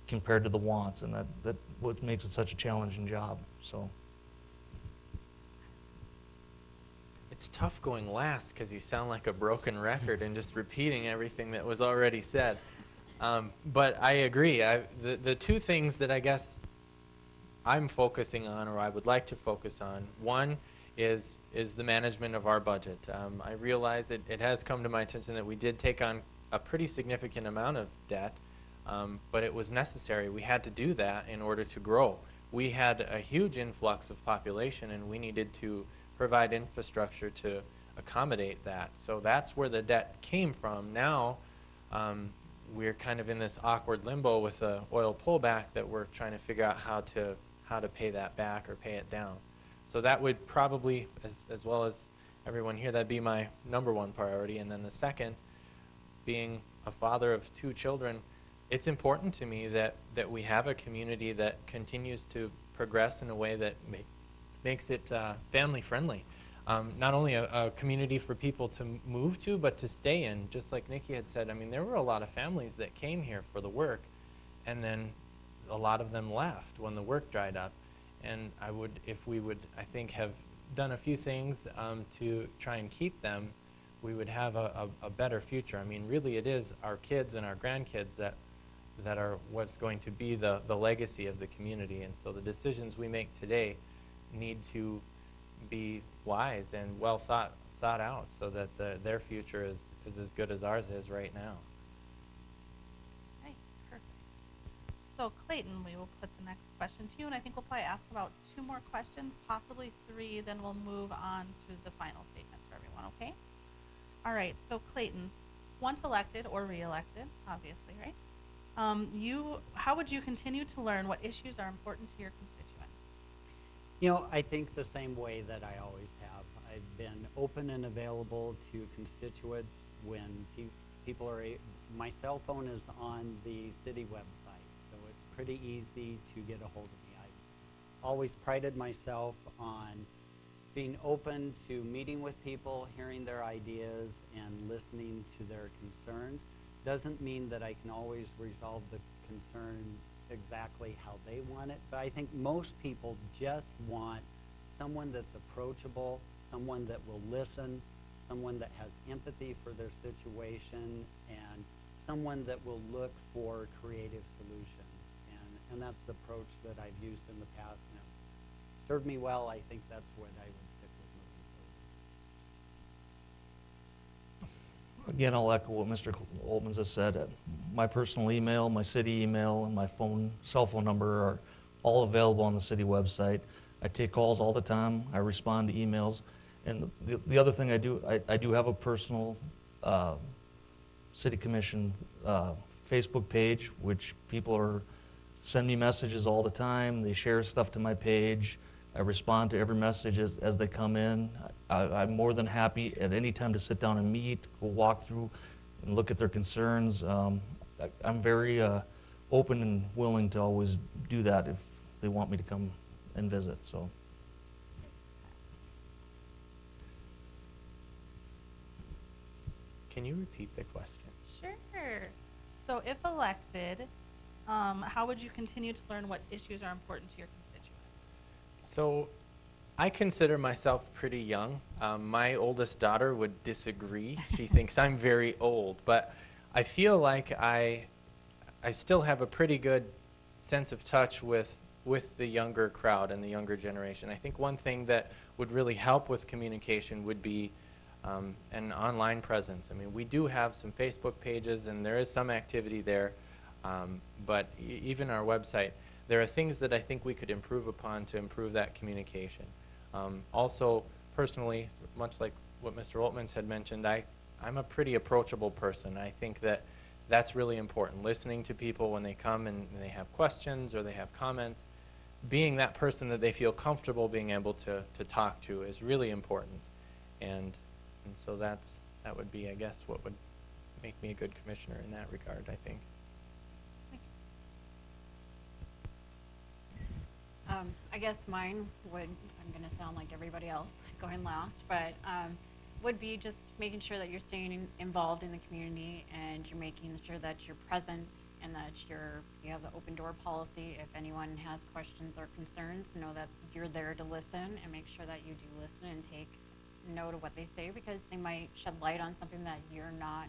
Speaker 2: compared to the wants, and that what makes it such a challenging job. So
Speaker 3: It's tough going last because you sound like a broken record and just repeating everything that was already said. But I agree. The two things that I guess I'm focusing on, or I would like to focus on, one is the management of our budget. I realize it has come to my attention that we did take on a pretty significant amount of debt, but it was necessary. We had to do that in order to grow. We had a huge influx of population, and we needed to provide infrastructure to accommodate that. So that's where the debt came from. Now we're kind of in this awkward limbo with the oil pullback that we're trying to figure out how to pay that back or pay it down. So that would probably, as well as everyone here, that'd be my number one priority. And then the second, being a father of 2 children, it's important to me that we have a community that continues to progress in a way that makes it family friendly. Not only a community for people to move to, but to stay in. Just like Nikki had said, I mean, there were a lot of families that came here for the work, and then a lot of them left when the work dried up. And if we would, I think, have done a few things to try and keep them, we would have a better future. I mean, really, it is our kids and our grandkids that are what's going to be the legacy of the community. And so the decisions we make today need to be wise and well thought out, so that their future is as good as ours is right now.
Speaker 1: Okay, perfect. So Clayton, we will put the next question to you, and I think we'll probably ask about 2 more questions, possibly 3, then we'll move on to the final statements for everyone, okay? All right, so Clayton, once elected or re-elected, obviously, right? How would you continue to learn what issues are important to your constituents?
Speaker 5: You know, I think the same way that I always have. I've been open and available to constituents when people are, my cell phone is on the city website, so it's pretty easy to get a hold of me. I've always prided myself on being open to meeting with people, hearing their ideas, and listening to their concerns. Doesn't mean that I can always resolve the concern exactly how they want it, but I think most people just want someone that's approachable, someone that will listen, someone that has empathy for their situation, and someone that will look for creative solutions. And that's the approach that I've used in the past, and it served me well. I think that's what I would stick with moving forward.
Speaker 2: Again, I'll echo what Mr. Oltmans has said. My personal email, my city email, and my cell phone number are all available on the city website. I take calls all the time. I respond to emails. And the other thing I do have a personal city commission Facebook page, which people send me messages all the time. They share stuff to my page. I respond to every message as they come in. I'm more than happy at any time to sit down and meet, go walk through and look at their concerns. I'm very open and willing to always do that if they want me to come and visit. So.
Speaker 3: Can you repeat the question?
Speaker 1: Sure. So if elected, how would you continue to learn what issues are important to your constituents?
Speaker 3: So I consider myself pretty young. My oldest daughter would disagree. She thinks I'm very old, but I feel like I still have a pretty good sense of touch with the younger crowd and the younger generation. I think one thing that would really help with communication would be an online presence. I mean, we do have some Facebook pages and there is some activity there, but even our website, there are things that I think we could improve upon to improve that communication. Also, personally, much like what Mr. Oltmans had mentioned, I'm a pretty approachable person. I think that that's really important. Listening to people when they come and they have questions or they have comments, being that person that they feel comfortable being able to talk to is really important. And so that would be, I guess, what would make me a good commissioner in that regard, I think.
Speaker 4: I guess mine would, I'm going to sound like everybody else going last, but would be just making sure that you're staying involved in the community and you're making sure that you're present and that you have the open door policy. If anyone has questions or concerns, know that you're there to listen and make sure that you do listen and take note of what they say, because they might shed light on something that you're not,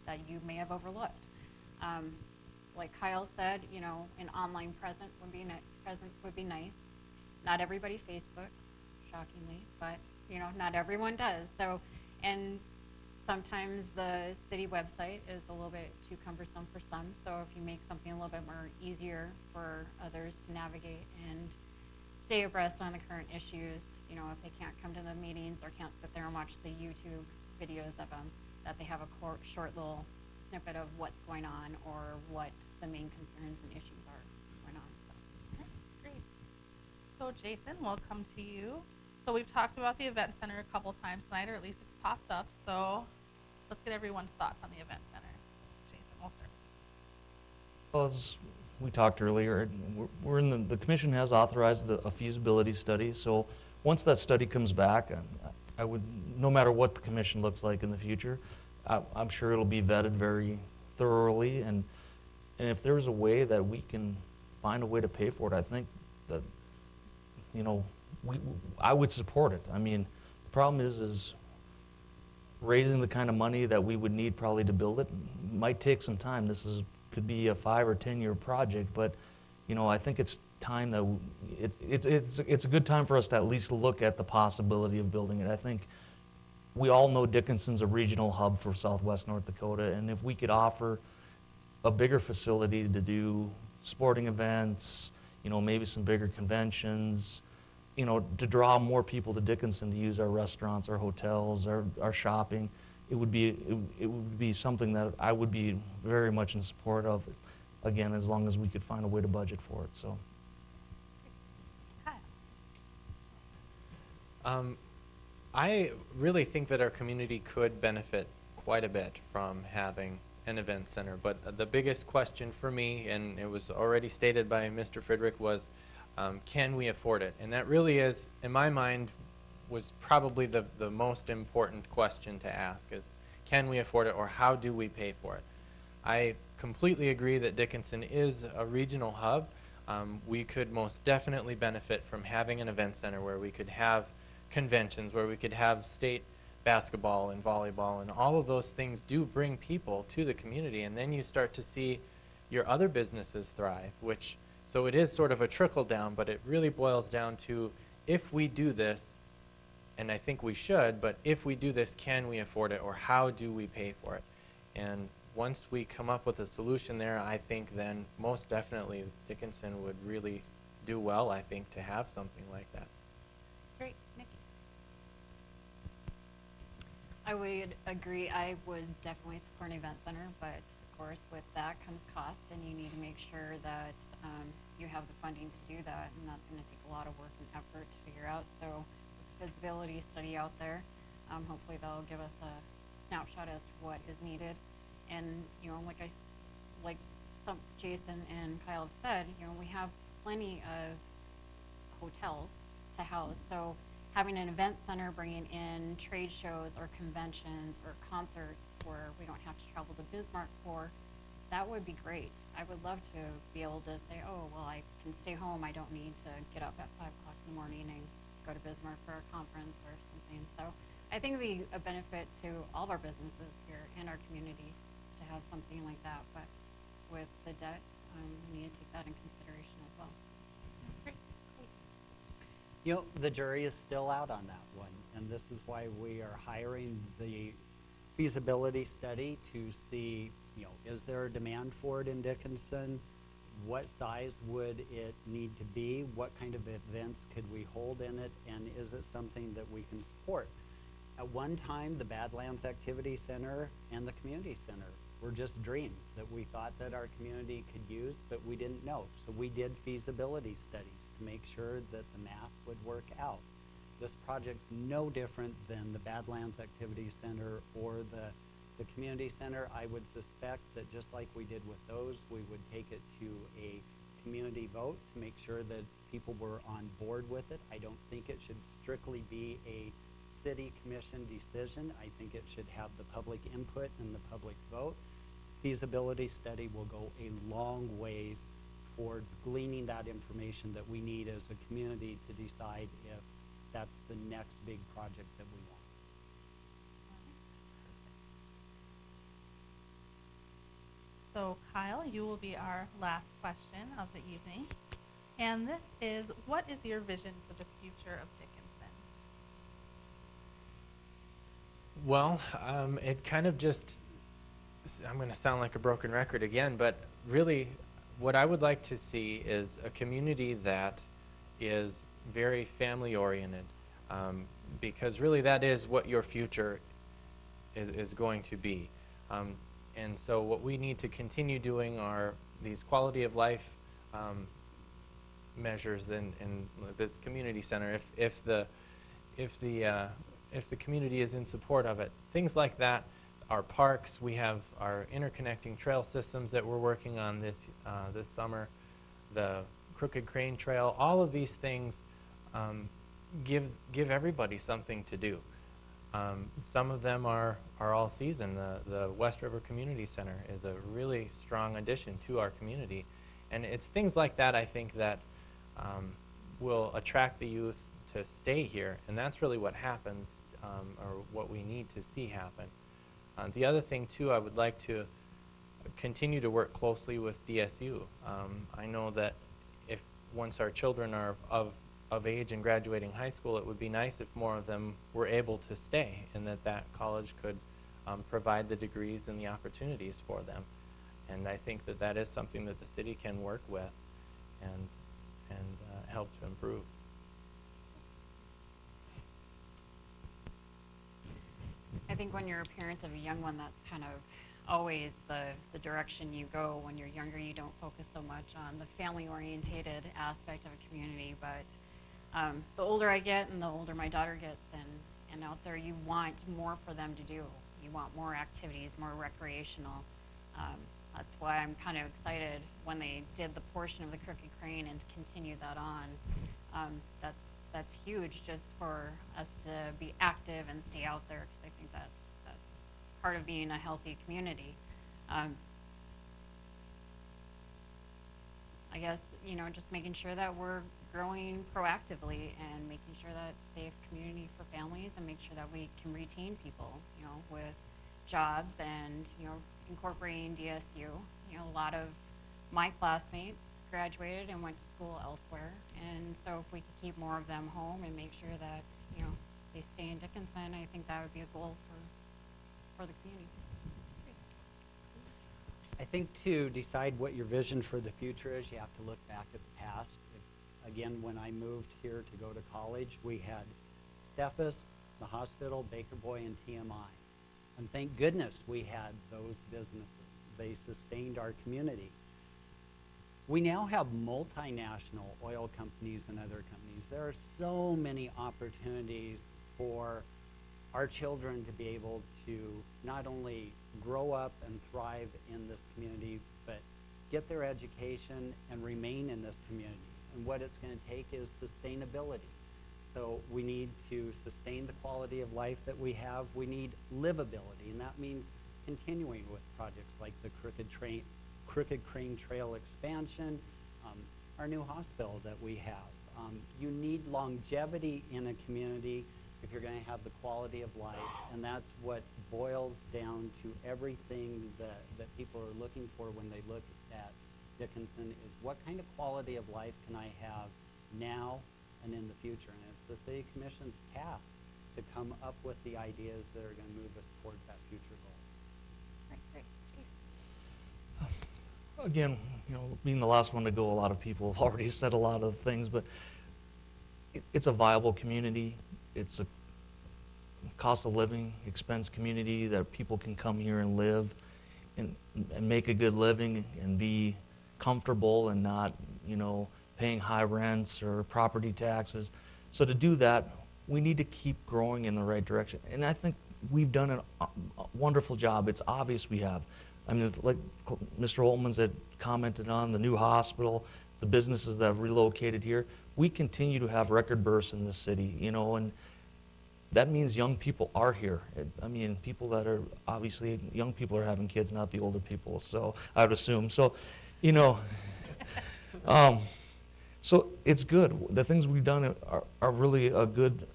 Speaker 4: that you may have overlooked. Like Kyle said, an online presence would be nice. Not everybody Facebooks, shockingly, but not everyone does. So, and sometimes the city website is a little bit too cumbersome for some. So if you make something a little bit more easier for others to navigate and stay abreast on the current issues, if they can't come to the meetings or can't sit there and watch the YouTube videos of them, that they have a short little snippet of what's going on or what the main concerns and issues are going on. So.
Speaker 1: Okay, great. So Jason, we'll come to you. So we've talked about the event center a couple times tonight, or at least it's popped up. So let's get everyone's thoughts on the event center. So Jason, we'll start with you.
Speaker 2: Well, as we talked earlier, we're in the commission has authorized a feasibility study. So once that study comes back, I would, no matter what the commission looks like in the future, I'm sure it'll be vetted very thoroughly. And if there's a way that we can find a way to pay for it, I think that, you know, I would support it. I mean, the problem is raising the kind of money that we would need probably to build it might take some time. Could be a 5 or 10-year project, but, you know, I think it's time that it's a good time for us to at least look at the possibility of building it. I think we all know Dickinson's a regional hub for Southwest North Dakota, and if we could offer a bigger facility to do sporting events, you know, maybe some bigger conventions, you know, to draw more people to Dickinson to use our restaurants, our hotels, our shopping, it would be something that I would be very much in support of, again, as long as we could find a way to budget for it, so.
Speaker 1: Kyle.
Speaker 3: I really think that our community could benefit quite a bit from having an event center, but the biggest question for me, and it was already stated by Mr. Friedrich, was can we afford it? And that really is, in my mind, was probably the most important question to ask is, can we afford it, or how do we pay for it? I completely agree that Dickinson is a regional hub. We could most definitely benefit from having an event center where we could have conventions, where we could have state basketball and volleyball, and all of those things do bring people to the community, and then you start to see your other businesses thrive, so it is sort of a trickle down, but it really boils down to, if we do this, and I think we should, but if we do this, can we afford it, or how do we pay for it? And once we come up with a solution there, I think then most definitely Dickinson would really do well, I think, to have something like that.
Speaker 1: Great. Nikki.
Speaker 4: I would agree. I would definitely support an event center, but of course with that comes cost, and you need to make sure that you have the funding to do that, and that's going to take a lot of work and effort to figure out. So with the feasibility study out there, hopefully that'll give us a snapshot as to what is needed. And you know, like some Jason and Kyle have said, you know, we have plenty of hotels to house. So having an event center, bringing in trade shows or conventions or concerts where we don't have to travel to Bismarck for, that would be great. I would love to be able to say, oh, well, I can stay home. I don't need to get up at 5 o'clock in the morning and go to Bismarck for a conference or something. So I think it would be a benefit to all of our businesses here and our community to have something like that. But with the debt, we need to take that in consideration as well.
Speaker 1: Great.
Speaker 5: You know, the jury is still out on that one, and this is why we are hiring the feasibility study to see, you know, is there a demand for it in Dickinson? What size would it need to be? What kind of events could we hold in it? And is it something that we can support? At one time, the Badlands Activity Center and the Community Center were just dreams that we thought that our community could use, but we didn't know. So we did feasibility studies to make sure that the math would work out. This project's no different than the Badlands Activity Center or the Community Center. I would suspect that just like we did with those, we would take it to a community vote to make sure that people were on board with it. I don't think it should strictly be a city commission decision. I think it should have the public input and the public vote. Feasibility study will go a long ways towards gleaning that information that we need as a community to decide if that's the next big project that we want.
Speaker 1: So Kyle, you will be our last question of the evening. And this is, what is your vision for the future of Dickinson?
Speaker 3: Well, it kind of just, I'm going to sound like a broken record again, but really what I would like to see is a community that is very family oriented, because really that is what your future is going to be. And so what we need to continue doing are these quality of life measures in this community center. If the community is in support of it, things like that. Our parks, we have our interconnecting trail systems that we're working on this summer, the Crooked Crane Trail. All of these things give everybody something to do. Some of them are all season. The West River Community Center is a really strong addition to our community, And it's things like that, I think, that will attract the youth to stay here, and that's really what happens, or what we need to see happen. The other thing, too, I would like to continue to work closely with DSU. I know that if once our children are of age and graduating high school, it would be nice if more of them were able to stay, and that college could provide the degrees and the opportunities for them. And I think that is something that the city can work with and help to improve.
Speaker 4: I think when you're a parent of a young one, that's kind of always the direction you go. When you're younger, you don't focus so much on the family-orientated aspect of a community, but the older I get and the older my daughter gets, and out there, you want more for them to do. You want more activities, more recreational. That's why I'm kind of excited when they did the portion of the Crooked Crane and to continue that on. That's huge just for us to be active and stay out there, because I think that's part of being a healthy community. I guess, just making sure that we're growing proactively and making sure that it's a safe community for families, and make sure that we can retain people, with jobs and, incorporating DSU. A lot of my classmates graduated and went to school elsewhere, and so if we could keep more of them home and make sure that, they stay in Dickinson, I think that would be a goal for the community.
Speaker 5: I think to decide what your vision for the future is, you have to look back at the past. Again, when I moved here to go to college, we had Steffes, the hospital, Baker Boy, and TMI. And thank goodness we had those businesses. They sustained our community. We now have multinational oil companies and other companies. There are so many opportunities for our children to be able to not only grow up and thrive in this community, but get their education and remain in this community. And what it's going to take is sustainability. So we need to sustain the quality of life that we have. We need livability, and that means continuing with projects like the Crooked Crane Trail expansion, our new hospital that we have. You need longevity in a community if you're going to have the quality of life, and that's what boils down to everything that people are looking for when they look at Dickinson, is what kind of quality of life can I have now and in the future. And it's the City Commission's task to come up with the ideas that are going to move us towards that future goal.
Speaker 4: Great.
Speaker 2: Again, being the last one to go, a lot of people have already said a lot of things, but it's a viable community. It's a cost of living expense community that people can come here and live and make a good living and be comfortable and not, paying high rents or property taxes. So to do that, we need to keep growing in the right direction. And I think we've done a wonderful job. It's obvious we have. I mean, like Mr. Holtman's had commented on, the new hospital, the businesses that have relocated here, we continue to have record bursts in this city, and that means young people are here. I mean, people that are, obviously, young people are having kids, not the older people, so I would assume. So, so it's good. The things we've done are really a good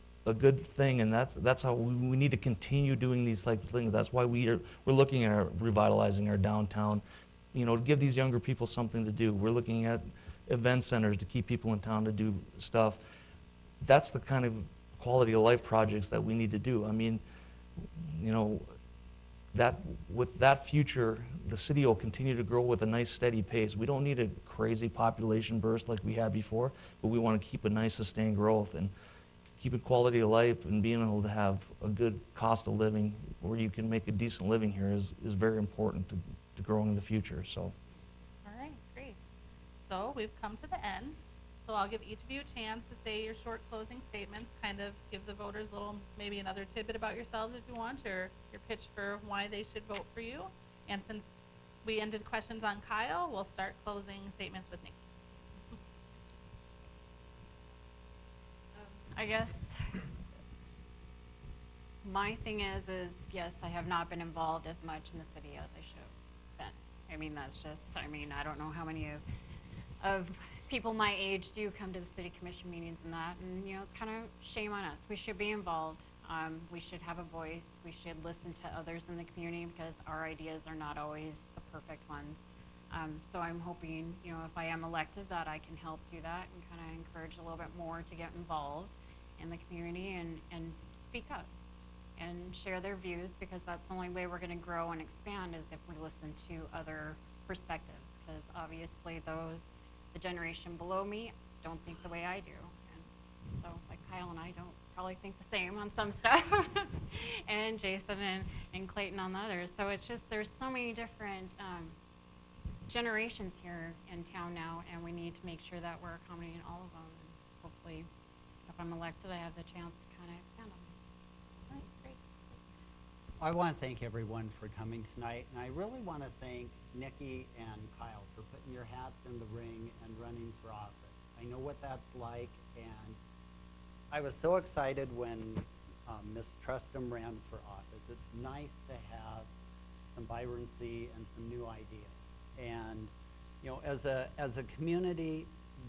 Speaker 2: thing, and that's how we need to continue doing these types of things. That's why we're looking at revitalizing our downtown, to give these younger people something to do. We're looking at event centers to keep people in town to do stuff. That's the kind of quality of life projects that we need to do. I mean, that with that future, the city will continue to grow with a nice steady pace. We don't need a crazy population burst like we had before, but we want to keep a nice sustained growth, and keeping quality of life and being able to have a good cost of living where you can make a decent living here is very important to growing in the future. So.
Speaker 1: All right, great. So we've come to the end. So I'll give each of you a chance to say your short closing statements, kind of give the voters maybe another tidbit about yourselves if you want, or your pitch for why they should vote for you. And since we ended questions on Kyle, we'll start closing statements with Nikki.
Speaker 4: I guess my thing is yes, I have not been involved as much in the city as I should have been. I mean, I don't know how many of of people my age do come to the city commission meetings and that, and you know, it's kind of shame on us. We should be involved. We should have a voice. We should listen to others in the community because our ideas are not always the perfect ones. So I'm hoping, you know, if I am elected, that I can help do that and kind of encourage a little bit more to get involved in the community and speak up and share their views, because that's the only way we're going to grow and expand is if we listen to other perspectives, because obviously the generation below me don't think the way I do. And so like Kyle and I don't probably think the same on some stuff and Jason and Clayton on the others. So it's just, there's so many different generations here in town now, and we need to make sure that we're accommodating all of them. And hopefully, if I'm elected, I have the chance to kind of expand on them.
Speaker 1: All right, great.
Speaker 5: I want to thank everyone for coming tonight, and I really want to thank Nikki and Kyle for putting your hats in the ring and running for office. I know what that's like, and I was so excited when Ms. Trustum ran for office. It's nice to have some vibrancy and some new ideas. And you know, as a community,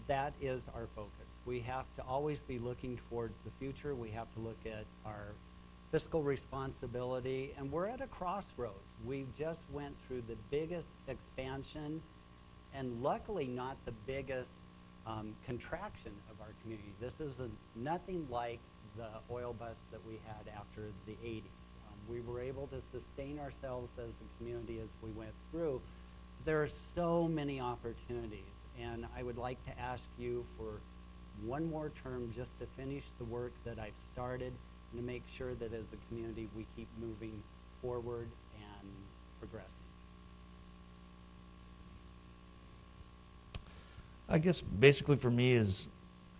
Speaker 5: that is our focus. We have to always be looking towards the future. We have to look at our fiscal responsibility, and we're at a crossroads. We just went through the biggest expansion, and luckily not the biggest contraction of our community. This is nothing like the oil bust that we had after the 80s. We were able to sustain ourselves as a community as we went through. There are so many opportunities, and I would like to ask you for one more term just to finish the work that I've started and to make sure that as a community we keep moving forward and progressing.
Speaker 2: I guess basically for me is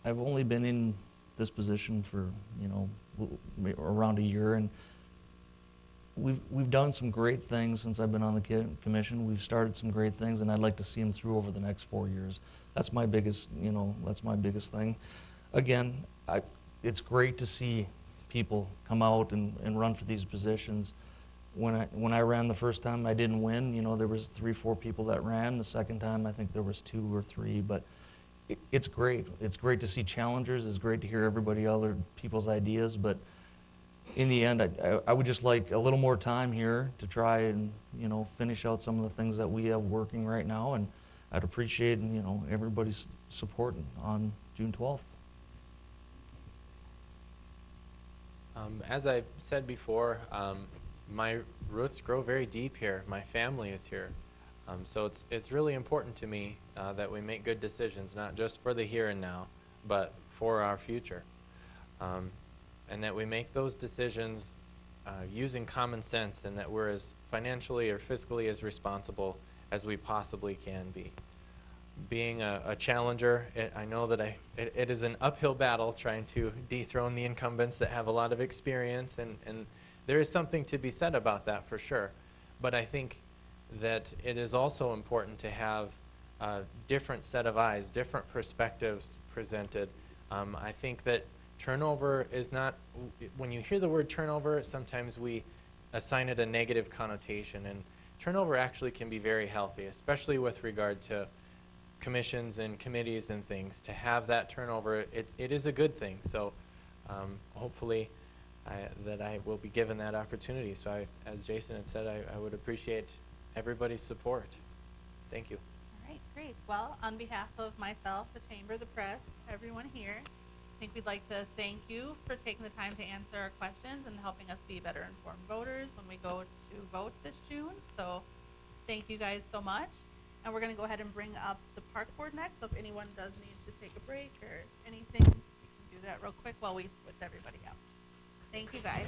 Speaker 2: I've only been in this position for, you know, around a year, and we've done some great things since I've been on the commission. We've started some great things, and I'd like to see them through over the next 4 years. That's my biggest, you know, that's my biggest thing. Again, it's great to see people come out and run for these positions. When I ran the first time, I didn't win. You know, there was 3, 4 people that ran. The second time, I think there was 2 or 3. But it's great. It's great to see challengers. It's great to hear everybody other people's ideas. But in the end, I would just like a little more time here to try and, you know, finish out some of the things that we have working right now. And I'd appreciate, you know, everybody's support on June 12th.
Speaker 3: As I said before, my roots grow very deep here. My family is here. So it's really important to me that we make good decisions, not just for the here and now, but for our future. And that we make those decisions using common sense, and that we're as financially or fiscally as responsible as we possibly can be. Being a challenger, I know that it is an uphill battle trying to dethrone the incumbents that have a lot of experience, and there is something to be said about that for sure. But I think that it is also important to have a different set of eyes, different perspectives presented. I think that turnover is not, when you hear the word turnover, sometimes we assign it a negative connotation, and turnover actually can be very healthy, especially with regard to commissions and committees and things. To have that turnover, it is a good thing. So hopefully that I will be given that opportunity. So as Jason had said, I would appreciate everybody's support. Thank you.
Speaker 1: All right, great. Well, on behalf of myself, the Chamber, the press, everyone here, I think we'd like to thank you for taking the time to answer our questions and helping us be better informed voters when we go to vote this June. So thank you guys so much. And we're going to go ahead and bring up the park board next. So if anyone does need to take a break or anything, we can do that real quick while we switch everybody out. Thank you guys.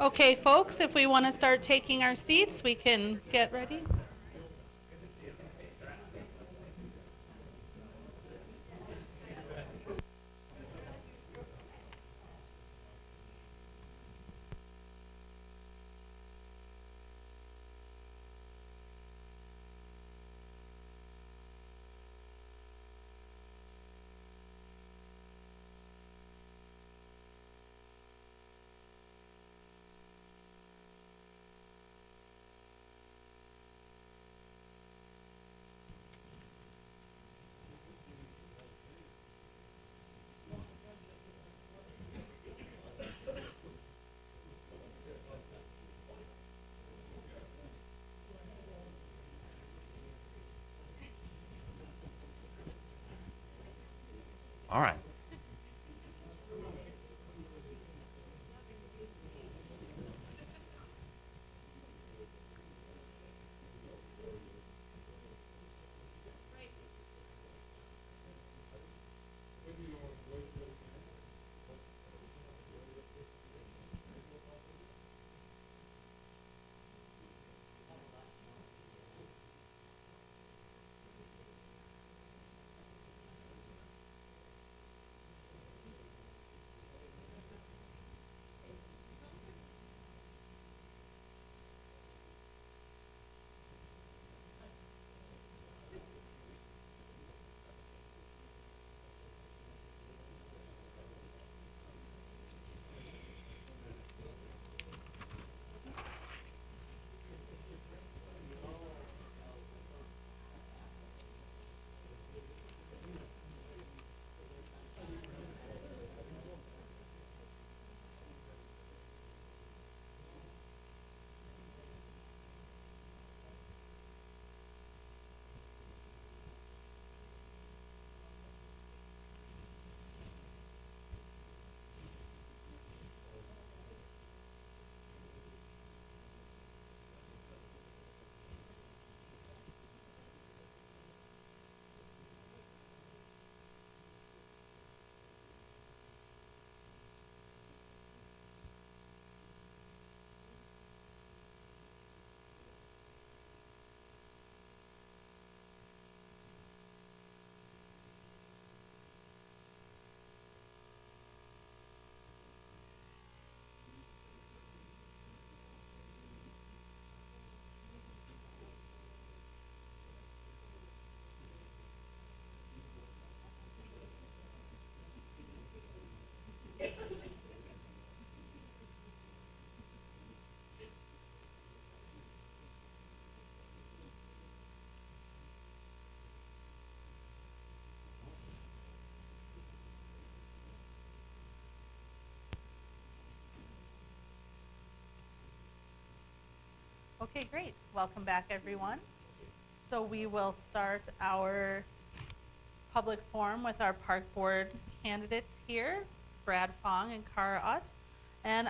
Speaker 1: Okay, folks, if we want to start taking our seats, we can get ready.
Speaker 6: All right.
Speaker 1: Okay, great. Welcome back, everyone. So we will start our public forum with our park board candidates here, Brad Fong and Kara Ott. And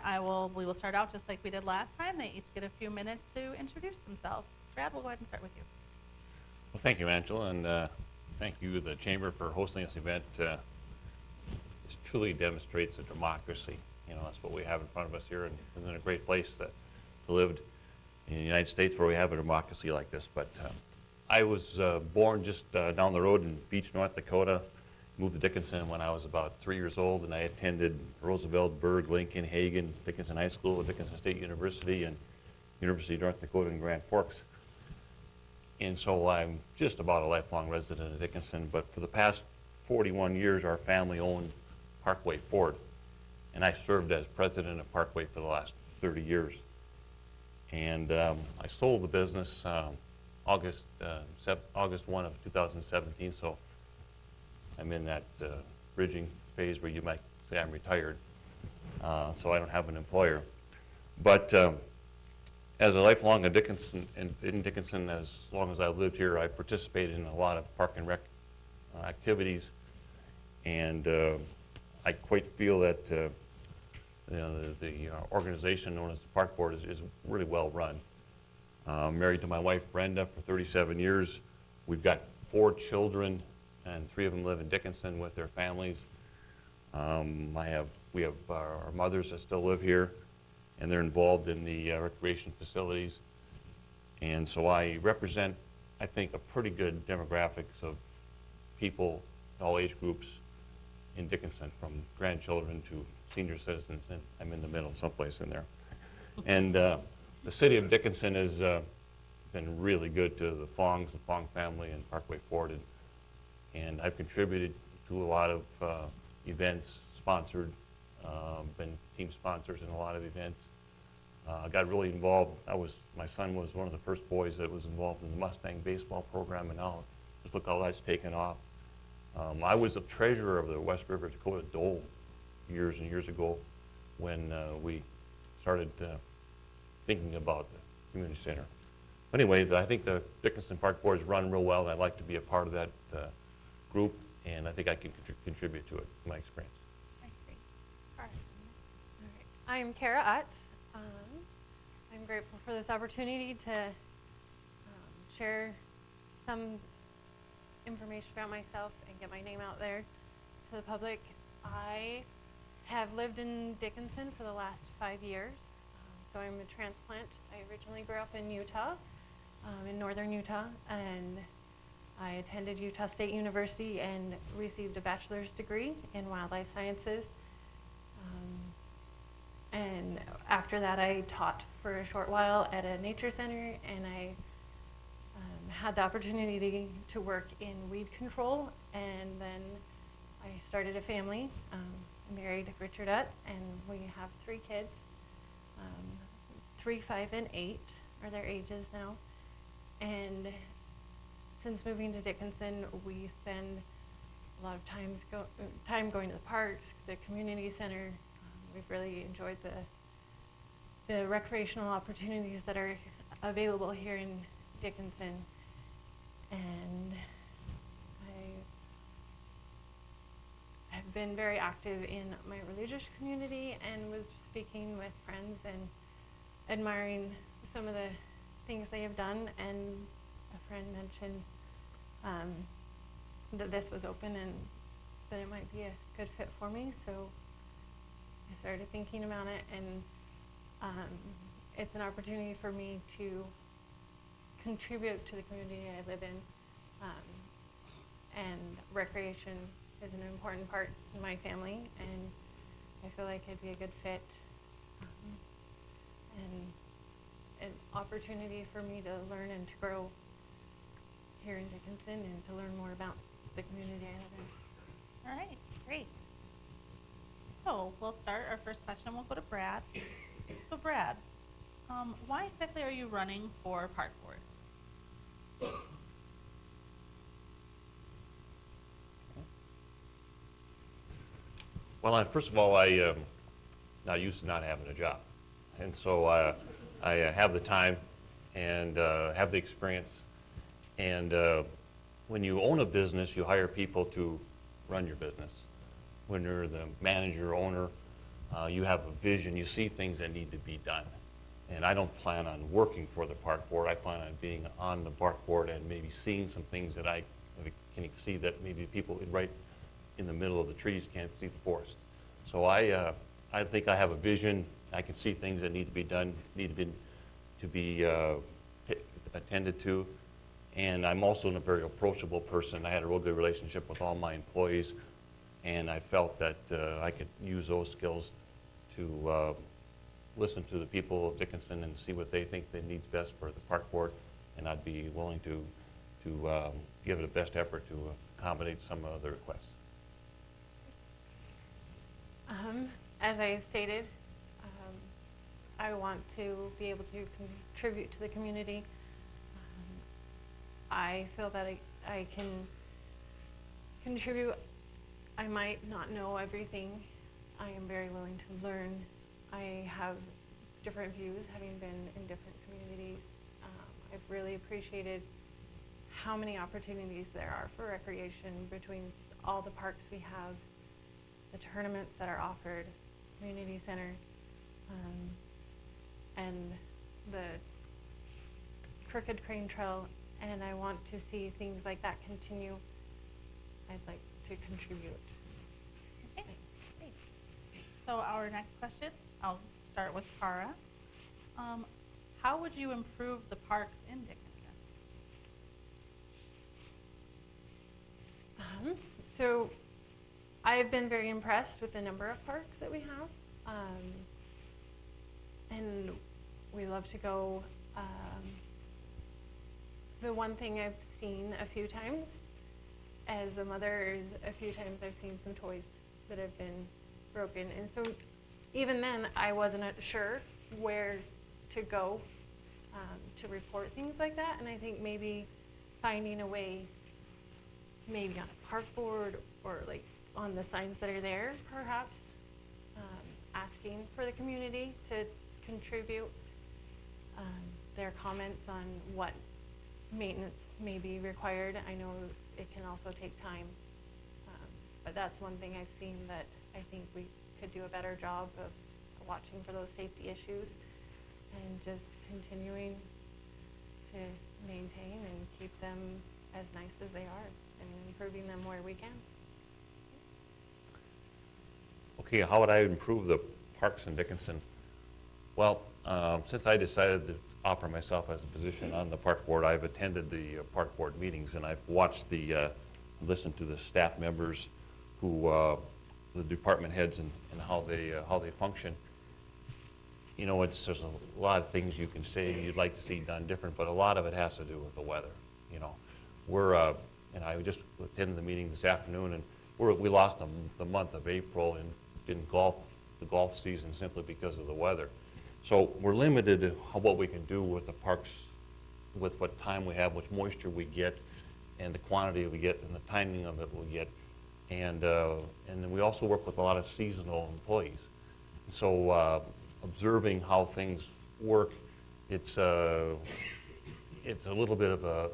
Speaker 1: we will start out just like we did last time. They each get a few minutes to introduce themselves. Brad, we'll go ahead and start with you.
Speaker 6: Well, thank you, Angela, and thank you, the Chamber, for hosting this event. This truly demonstrates a democracy. You know, that's what we have in front of us here, and it's in a great place to live in the United States where we have a democracy like this. But I was born just down the road in Beach, North Dakota. Moved to Dickinson when I was about 3 years old, and I attended Roosevelt, Berg, Lincoln, Hagen, Dickinson High School, Dickinson State University, and University of North Dakota in Grand Forks. And so I'm just about a lifelong resident of Dickinson, but for the past 41 years, our family owned Parkway Ford, and I served as president of Parkway for the last 30 years. And I sold the business August 1 of 2017, so I'm in that bridging phase where you might say I'm retired, so I don't have an employer. But as a lifelong in Dickinson, as long as I've lived here, I participated in a lot of park and rec activities, and I quite feel that you know, the organization known as the Park Board is really well run. Married to my wife Brenda for 37 years. We've got 4 children, and 3 of them live in Dickinson with their families. We have our mothers that still live here, and they're involved in the recreation facilities. And so I represent, I think, a pretty good demographics of people, all age groups in Dickinson, from grandchildren to senior citizens, and I'm in the middle someplace in there. And the city of Dickinson has been really good to the Fongs, the Fong family, and Parkway Ford, and I've contributed to a lot of events, sponsored, been team sponsors in a lot of events. I got really involved. My son was one of the first boys that was involved in the Mustang baseball program, and now just look how that's taken off. I was the treasurer of the West River Dakota Dole years and years ago when we started thinking about the community center. But anyway, I think the Dickinson Park Board is run real well, and I'd like to be a part of that group, and I think I can contribute to it, in my experience.
Speaker 1: Right, great. All right.
Speaker 7: All right. I'm Kara Utt. I'm grateful for this opportunity to share some information about myself and get my name out there to the public. I have lived in Dickinson for the last 5 years, so I'm a transplant. I originally grew up in Utah, in northern Utah, and I attended Utah State University and received a bachelor's degree in wildlife sciences. And after that, I taught for a short while at a nature center, and I had the opportunity to work in weed control, and then I started a family. I married Richard Utt, and we have 3 kids. 3, 5, and 8 are their ages now. And since moving to Dickinson, we spend a lot of time going to the parks, the community center. We've really enjoyed the recreational opportunities that are available here in Dickinson. And I have been very active in my religious community and was speaking with friends and admiring some of the things they have done. And a friend mentioned that this was open and that it might be a good fit for me. So I started thinking about it, and it's an opportunity for me to contribute to the community I live in, and recreation is an important part in my family, and I feel like it'd be a good fit, and an opportunity for me to learn and to grow here in Dickinson and to learn more about the community I live in.
Speaker 1: All right, great. So we'll start our first question. We'll go to Brad. So Brad, why exactly are you running for Park Board?
Speaker 6: Well, first of all, I not used to not having a job, and so I have the time and have the experience. And when you own a business, you hire people to run your business. When you're the manager, owner, you have a vision, you see things that need to be done. And I don't plan on working for the park board. I plan on being on the park board and maybe seeing some things that I can see that maybe people right in the middle of the trees can't see the forest. So I think I have a vision. I can see things that need to be done, need to be attended to. And I'm also a very approachable person. I had a real good relationship with all my employees, and I felt that I could use those skills to listen to the people of Dickinson and see what they think that needs best for the park board, and I'd be willing to give it a best effort to accommodate some of the requests.
Speaker 7: As I stated, I want to be able to contribute to the community. I feel that I can contribute. I might not know everything. I am very willing to learn. I have different views, having been in different communities. I've really appreciated how many opportunities there are for recreation between all the parks we have, the tournaments that are offered, community center, and the Crooked Crane Trail, and I want to see things like that continue. I'd like to contribute.
Speaker 1: Okay, great. So our next question, I'll start with Cara. How would you improve the parks in Dickinson?
Speaker 7: So I've been very impressed with the number of parks that we have. And we love to go. The one thing I've seen a few times as a mother is a few times I've seen some toys that have been broken. And so even then I wasn't sure where to go to report things like that. And I think maybe finding a way, maybe on a park board or like on the signs that are there, perhaps asking for the community to contribute their comments on what maintenance may be required. I know it can also take time, but that's one thing I've seen that I think we could do a better job of watching for those safety issues and just continuing to maintain and keep them as nice as they are and improving them where we can.
Speaker 6: Okay, how would I improve the parks in Dickinson? Well, since I decided to offer myself as a position on the park board, I've attended the park board meetings and I've watched listened to the staff members who, the department heads and how they function. You know, there's a lot of things you can say you'd like to see done different, but a lot of it has to do with the weather. You know, and I just attended the meeting this afternoon, and we lost the month of April in the golf season simply because of the weather. So we're limited to what we can do with the parks, with what time we have, which moisture we get, and the quantity we get, and the timing of it we get. And then we also work with a lot of seasonal employees. So observing how things work, it's a little bit of a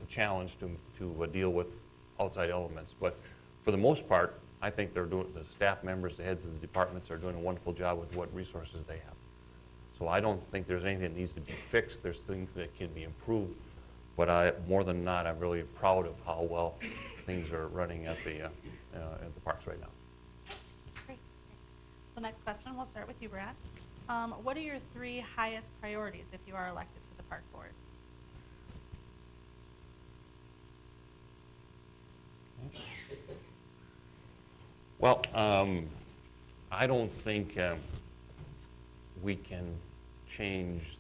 Speaker 6: challenge to deal with outside elements. But for the most part, I think the staff members, the heads of the departments are doing a wonderful job with what resources they have. So I don't think there's anything that needs to be fixed. There's things that can be improved. But more than not, I'm really proud of how well things are running at the parks right now.
Speaker 1: Great. So next question, we'll start with you, Brad. What are your 3 highest priorities if you are elected to the park board?
Speaker 6: Well, I don't think we can change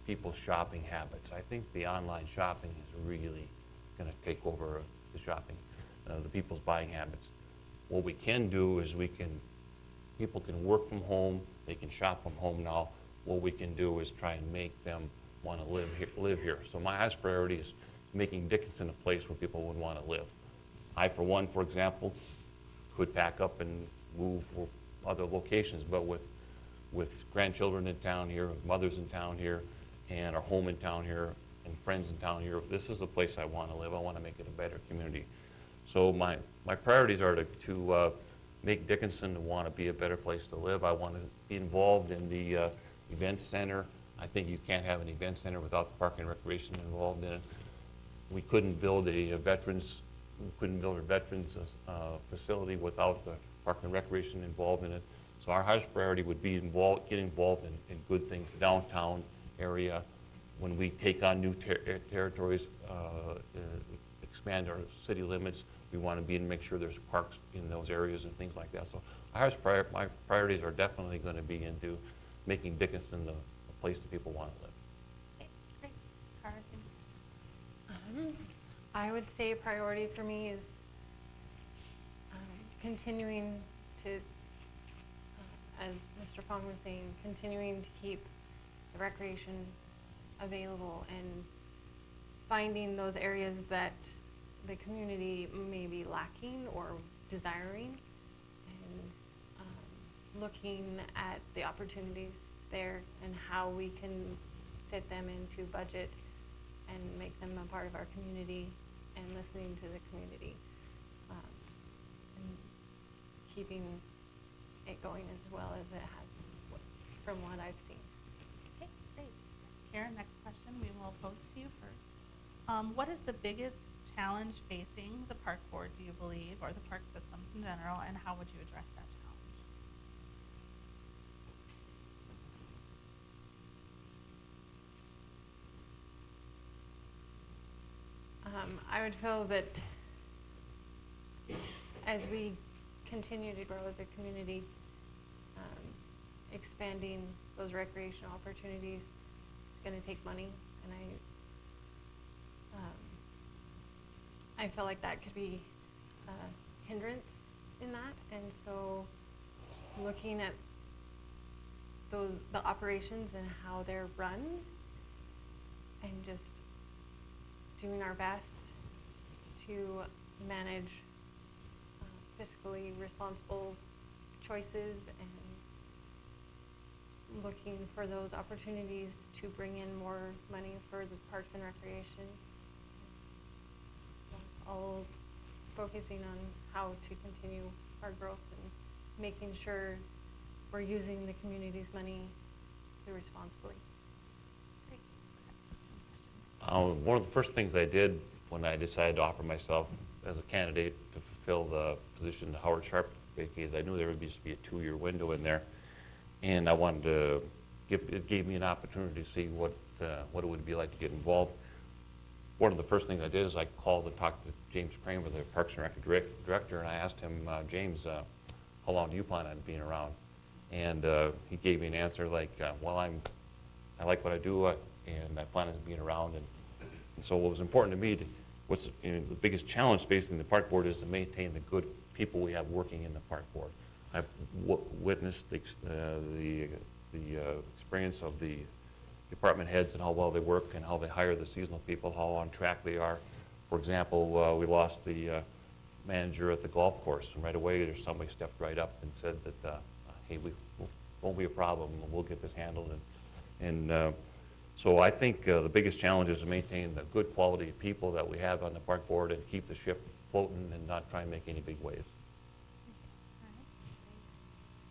Speaker 6: people's shopping habits. I think the online shopping is really going to take over the shopping, the people's buying habits. What we can do is people can work from home, they can shop from home now. What we can do is try and make them want to live here. So my highest priority is making Dickinson a place where people would want to live. I, for one, for example, could pack up and move for other locations, but with grandchildren in town here, mothers in town here, and our home in town here, and friends in town here, this is a place I want to live. I want to make it a better community. So my priorities are to make Dickinson want to be a better place to live. I want to be involved in the event center. I think you can't have an event center without the park and recreation involved in it. We couldn't build a veterans facility without the park and recreation involved in it. So our highest priority would be get involved in good things, downtown area. When we take on new territories, expand our city limits, we want to be and make sure there's parks in those areas and things like that. So my priorities are definitely going to be into making Dickinson a place that people want to live.
Speaker 1: Okay, great. Cara, same question.
Speaker 7: I would say a priority for me is continuing to, as Mr. Fong was saying, continuing to keep the recreation available and finding those areas that the community may be lacking or desiring, and looking at the opportunities there and how we can fit them into budget and make them a part of our community and listening to the community, and keeping it going as well as it has from what I've seen.
Speaker 1: Okay, great. Karen, next question we will pose to you first. What is the biggest challenge facing the park board, do you believe, or the park systems in general, and how would you address that challenge?
Speaker 7: I would feel that as we continue to grow as a community, expanding those recreational opportunities, it's going to take money, and I feel like that could be a hindrance in that. And so looking at the operations and how they're run, and just doing our best to manage fiscally responsible choices, and looking for those opportunities to bring in more money for the Parks and Recreation. All focusing on how to continue our growth and making sure we're using the community's money responsibly.
Speaker 6: One of the first things I did when I decided to offer myself as a candidate to fulfill the position that Howard Sharp vacated, I knew there would just be a 2-year window in there, and I wanted to it gave me an opportunity to see what it would be like to get involved. One of the first things I did is I called and talked to James Kramer, the Parks and Rec director, and I asked him, James, how long do you plan on being around? And he gave me an answer like, well, I like what I do, and I plan on being around. And so what was important to me, the biggest challenge facing the park board is to maintain the good people we have working in the park board. I've witnessed the experience of the department heads and how well they work and how they hire the seasonal people, how on track they are. For example, we lost the manager at the golf course, and right away there's somebody stepped right up and said that, hey, won't be a problem, we'll get this handled. So I think the biggest challenge is to maintain the good quality of people that we have on the park board and keep the ship floating and not try and make any big waves.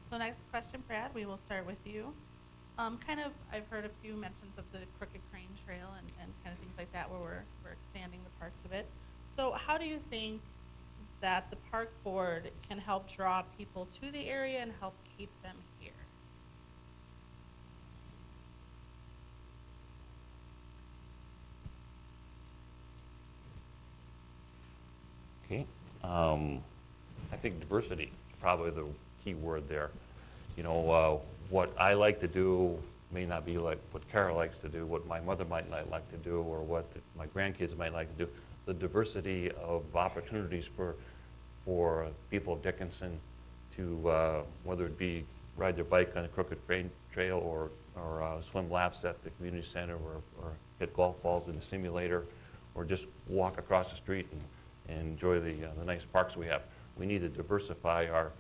Speaker 1: So next question, Brad, we will start with you. I've heard a few mentions of the Crooked Crane Trail and kind of things like that where we're expanding the parks a bit. So how do you think that the park board can help draw people to the area and help keep them here?
Speaker 6: Okay. I think diversity is probably the key word there. You know, what I like to do may not be like what Kara likes to do, what my mother might not like to do, or what my grandkids might like to do. The diversity of opportunities for people of Dickinson to, whether it be ride their bike on a Crooked Crane Trail or swim laps at the community center or hit golf balls in the simulator or just walk across the street and enjoy the nice parks we have. We need to diversify our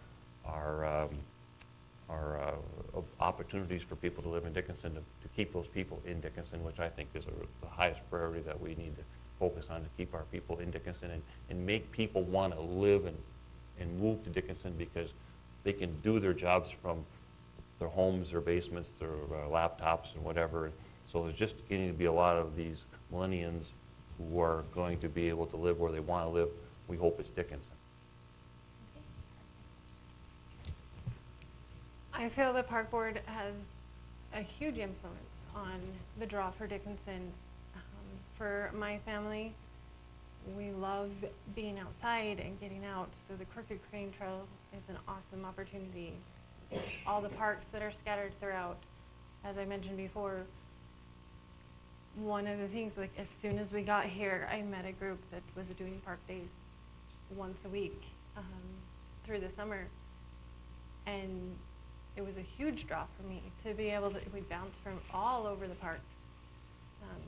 Speaker 6: opportunities for people to live in Dickinson, to keep those people in Dickinson, which I think is the highest priority that we need to focus on, to keep our people in Dickinson and make people want to live and move to Dickinson because they can do their jobs from their homes, their basements, their laptops and whatever. So there's just getting to be a lot of these millennials who are going to be able to live where they want to live. We hope it's Dickinson.
Speaker 7: I feel the park board has a huge influence on the draw for Dickinson. For my family, we love being outside and getting out, so the Crooked Crane Trail is an awesome opportunity. All the parks that are scattered throughout, as I mentioned before, one of the things, like as soon as we got here, I met a group that was doing park days once a week through the summer, and it was a huge draw for me to be able to, we bounce from all over the parks.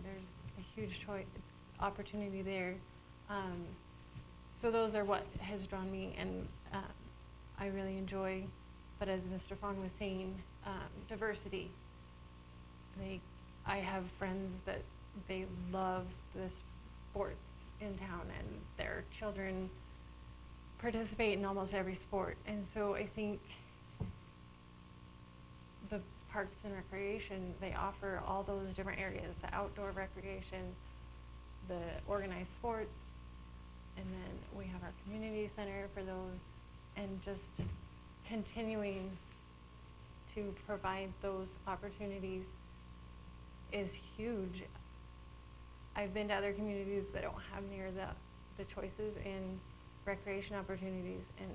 Speaker 7: There's a huge opportunity there. So those are what has drawn me, and I really enjoy, but as Mr. Fong was saying, diversity. I have friends that they love the sports in town, and their children participate in almost every sport. And so I think the Parks and Recreation, they offer all those different areas, the outdoor recreation, the organized sports, and then we have our community center for those, and just continuing to provide those opportunities is huge. I've been to other communities that don't have near the choices in recreation opportunities, and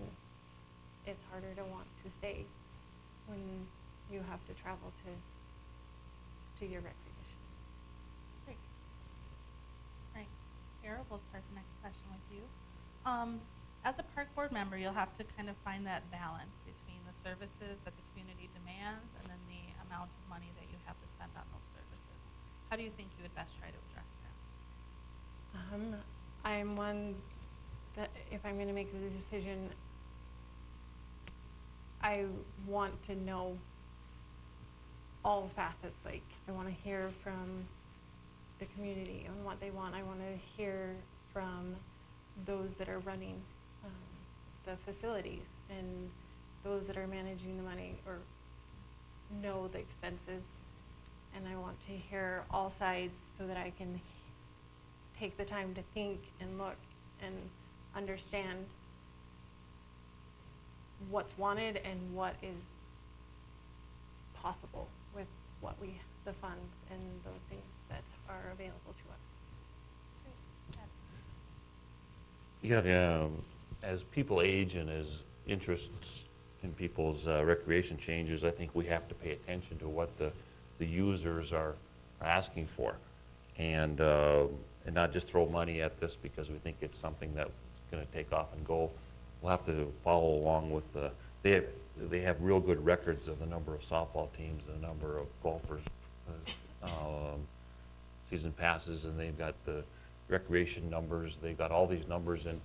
Speaker 7: it's harder to want to stay when you have to travel to your recreation.
Speaker 1: Great. Right. Kara, we'll start the next question with you. As a park board member, you'll have to kind of find that balance between the services that the community demands and then the amount of money that you have to spend on those services. How do you think you would best try to address that?
Speaker 7: I'm one that if I'm going to make the decision, I want to know all facets. Like, I want to hear from the community on what they want. I want to hear from those that are running the facilities and those that are managing the money or know the expenses. And I want to hear all sides so that I can take the time to think and look and understand what's wanted and what is possible with the funds and those things that are available to us.
Speaker 6: Yeah, as people age and as interests in people's recreation changes, I think we have to pay attention to what the users are asking for, and not just throw money at this because we think it's something that's going to take off and go. We'll have to follow along with they have real good records of the number of softball teams, the number of golfers, season passes, and they've got the recreation numbers. They've got all these numbers, and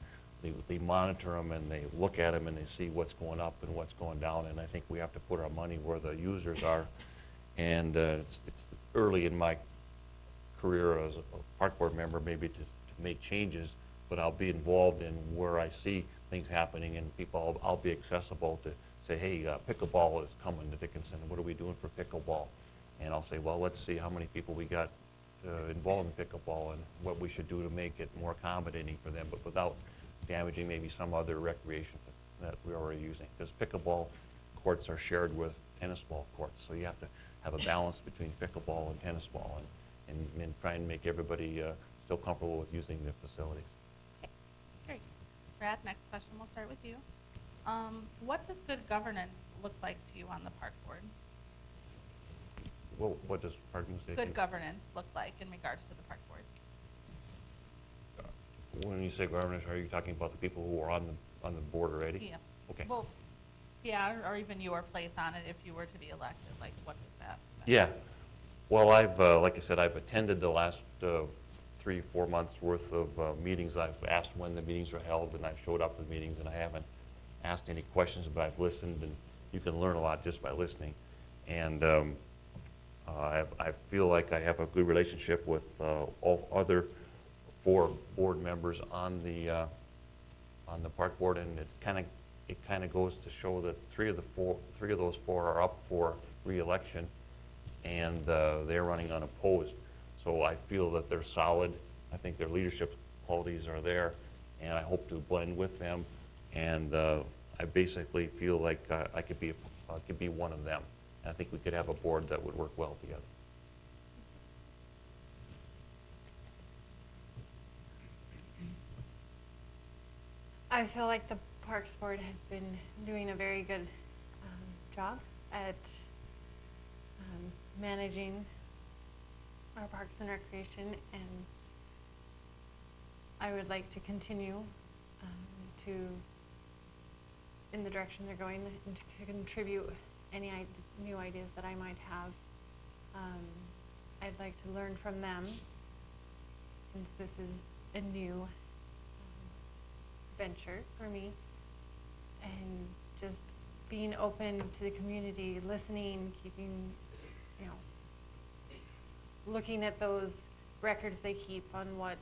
Speaker 6: they monitor them and they look at them and they see what's going up and what's going down. And I think we have to put our money where the users are. And it's early in my career as a park board member maybe to make changes, but I'll be involved in where I see things happening, and people, I'll be accessible to say, hey, pickleball is coming to Dickinson. What are we doing for pickleball? And I'll say, well, let's see how many people we got involved in pickleball and what we should do to make it more accommodating for them, but without damaging maybe some other recreation that we're already using. Because pickleball courts are shared with tennis ball courts, so you have to have a balance between pickleball and tennis ball, and try and make everybody still comfortable with using the facilities.
Speaker 1: Okay, great. Brad, next question, we'll start with you. What does good governance look like to you on the park board?
Speaker 6: What does, pardon me?
Speaker 1: Good governance look like in regards to the park board?
Speaker 6: When you say governance, are you talking about the people who are on the board already?
Speaker 1: Yeah.
Speaker 6: Okay.
Speaker 1: Well, yeah, or even your place on it if you were to be elected. Like, what does that?
Speaker 6: Yeah. Well, I've, like I said, I've attended the last 3-4 months worth of meetings. I've asked when the meetings are held, and I've showed up to the meetings, and I haven't asked any questions, but I've listened, and you can learn a lot just by listening. And I feel like I have a good relationship with all other 4 board members on the park board, and it kind of goes to show that 3 of those 4 are up for re-election, and they're running unopposed. So I feel that they're solid. I think their leadership qualities are there, and I hope to blend with them. And I basically feel like I could be one of them. And I think we could have a board that would work well together.
Speaker 7: I feel like the Parks Board has been doing a very good job at managing our parks and recreation, and I would like to continue in the direction they're going and to contribute any new ideas that I might have. I'd like to learn from them, since this is a new venture for me, and just being open to the community, listening, keeping, looking at those records they keep on what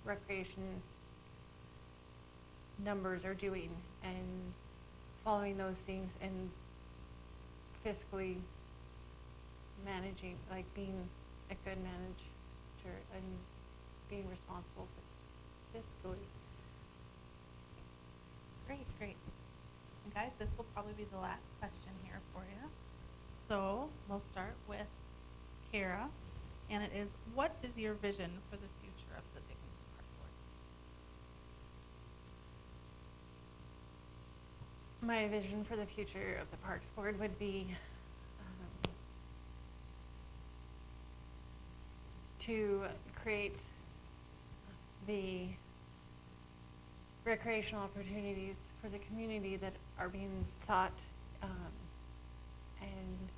Speaker 7: recreation numbers are doing, and following those things, and fiscally managing, like being a good manager and being responsible fiscally.
Speaker 1: Great. And guys, this will probably be the last question here for you. So we'll start with Kara. And it is, what is your vision for the future of the Dickinson Park Board?
Speaker 7: My vision for the future of the Parks Board would be to create the recreational opportunities for the community that are being sought, and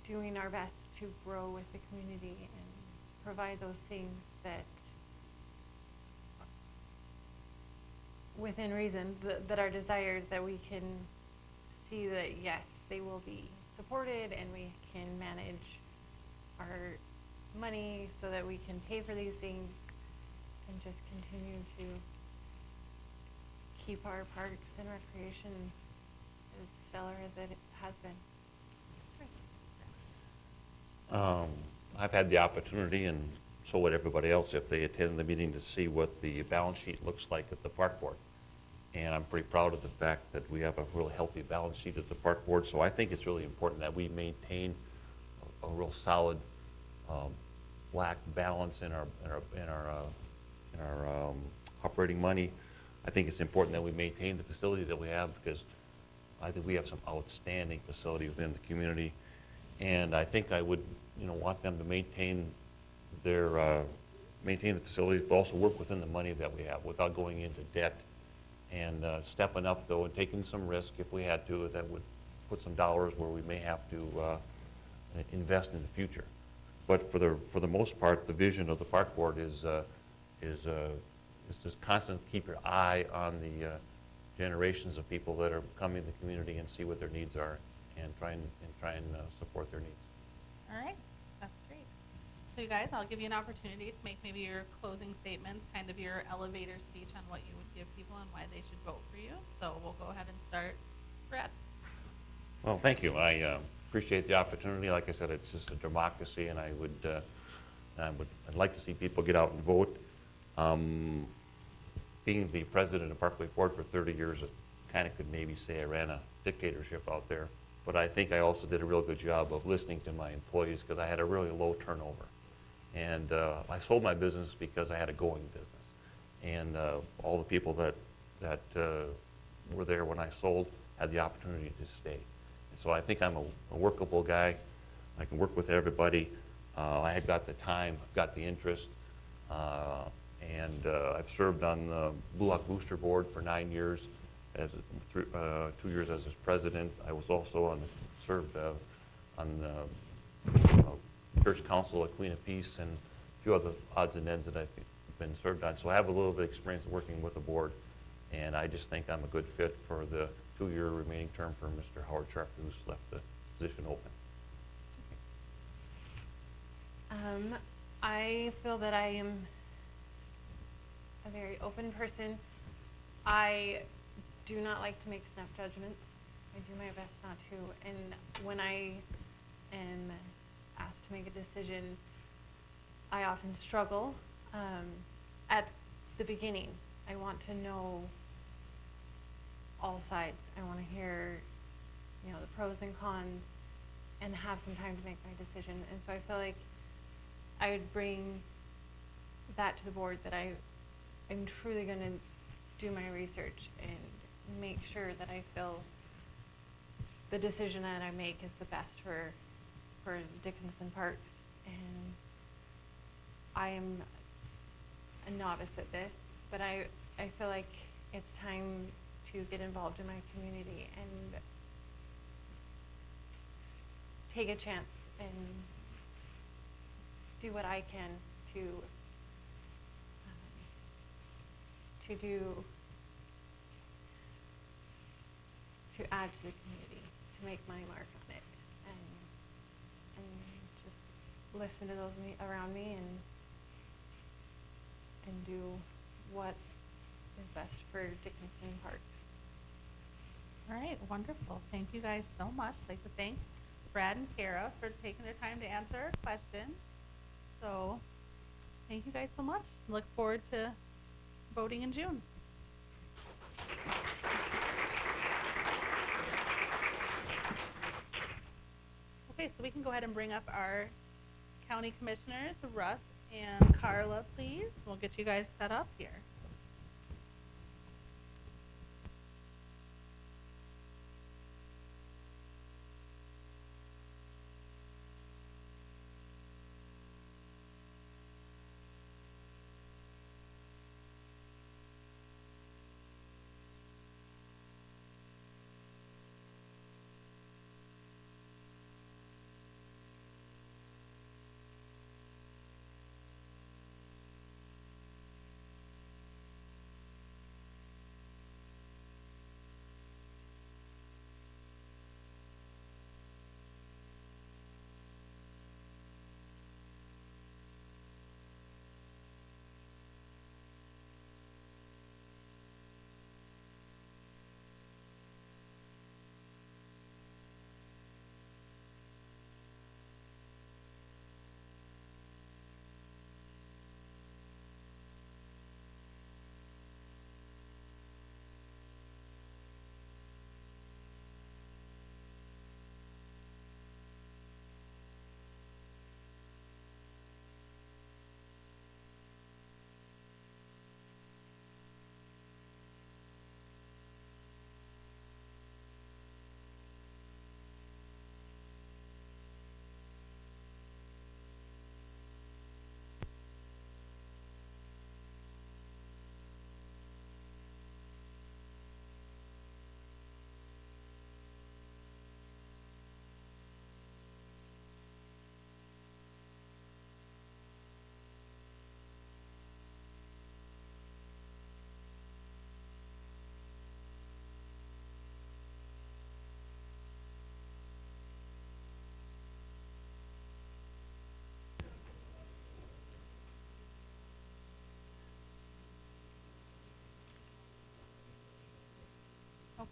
Speaker 7: doing our best to grow with the community and provide those things that, within reason, that are desired, that we can see that, yes, they will be supported and we can manage our money so that we can pay for these things and just continue to keep our parks and recreation as stellar as it has been.
Speaker 6: I've had the opportunity, and so would everybody else if they attended the meeting, to see what the balance sheet looks like at the park board. And I'm pretty proud of the fact that we have a really healthy balance sheet at the park board. So I think it's really important that we maintain a real solid black balance in our operating money. I think it's important that we maintain the facilities that we have, because I think we have some outstanding facilities within the community. And I think I would, want them to maintain the facilities, but also work within the money that we have without going into debt, and stepping up though and taking some risk if we had to. That would put some dollars where we may have to invest in the future. But for the most part, the vision of the park board is just constantly keep your eye on the generations of people that are coming to the community and see what their needs are, and try and support their needs.
Speaker 1: All right, that's great. So you guys, I'll give you an opportunity to make maybe your closing statements, kind of your elevator speech on what you would give people and why they should vote for you. So we'll go ahead and start. Brad.
Speaker 6: Well, thank you. I appreciate the opportunity. Like I said, it's just a democracy, and I'd like to see people get out and vote. Being the president of Parkway Ford for 30 years, I kind of could maybe say I ran a dictatorship out there. But I think I also did a real good job of listening to my employees, because I had a really low turnover. And I sold my business because I had a going business. And all the people that were there when I sold had the opportunity to stay. And so I think I'm a workable guy. I can work with everybody. I had got the time, got the interest. And I've served on the Blue Hawk Booster Board for 9 years, 2 years as its president. I was also served on the Church Council at Queen of Peace, and a few other odds and ends that I've been served on. So I have a little bit of experience working with the board, and I just think I'm a good fit for the 2-year remaining term for Mr. Howard Sharp, who's left the position open.
Speaker 7: I feel that I am a very open person. I do not like to make snap judgments. I do my best not to. And when I am asked to make a decision, I often struggle. At the beginning, I want to know all sides. I want to hear, the pros and cons, and have some time to make my decision. And so I feel like I would bring that to the board, that I'm truly going to do my research and make sure that I feel the decision that I make is the best for Dickinson Parks. And I am a novice at this, but I feel like it's time to get involved in my community and take a chance and do what I can to add to the community, to make my mark on it, and just listen to those around me and do what is best for Dickinson Parks.
Speaker 1: All right, wonderful. Thank you guys so much. I'd like to thank Brad and Kara for taking their time to answer our questions. So thank you guys so much. Look forward to voting in June. Okay, so we can can go ahead and bring up our county commissioners, Russ and Carla, please. We'll get you guys set up here.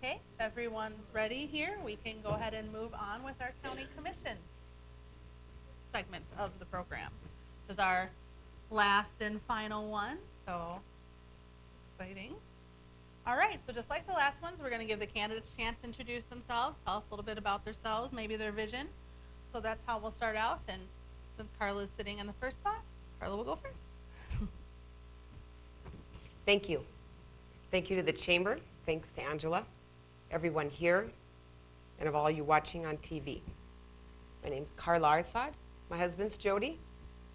Speaker 1: Okay, if everyone's ready here, we can go ahead and move on with our county commission segment of the program. This is our last and final one, so exciting. All right, so just like the last ones, we're going to give the candidates a chance to introduce themselves, tell us a little bit about themselves, maybe their vision. So that's how we'll start out, and since Carla is sitting in the first spot, Carla will go first.
Speaker 8: Thank you. Thank you to the Chamber. Thanks to Angela, everyone here, and of all you watching on TV. My name's Carla Arthod. My husband's Jody.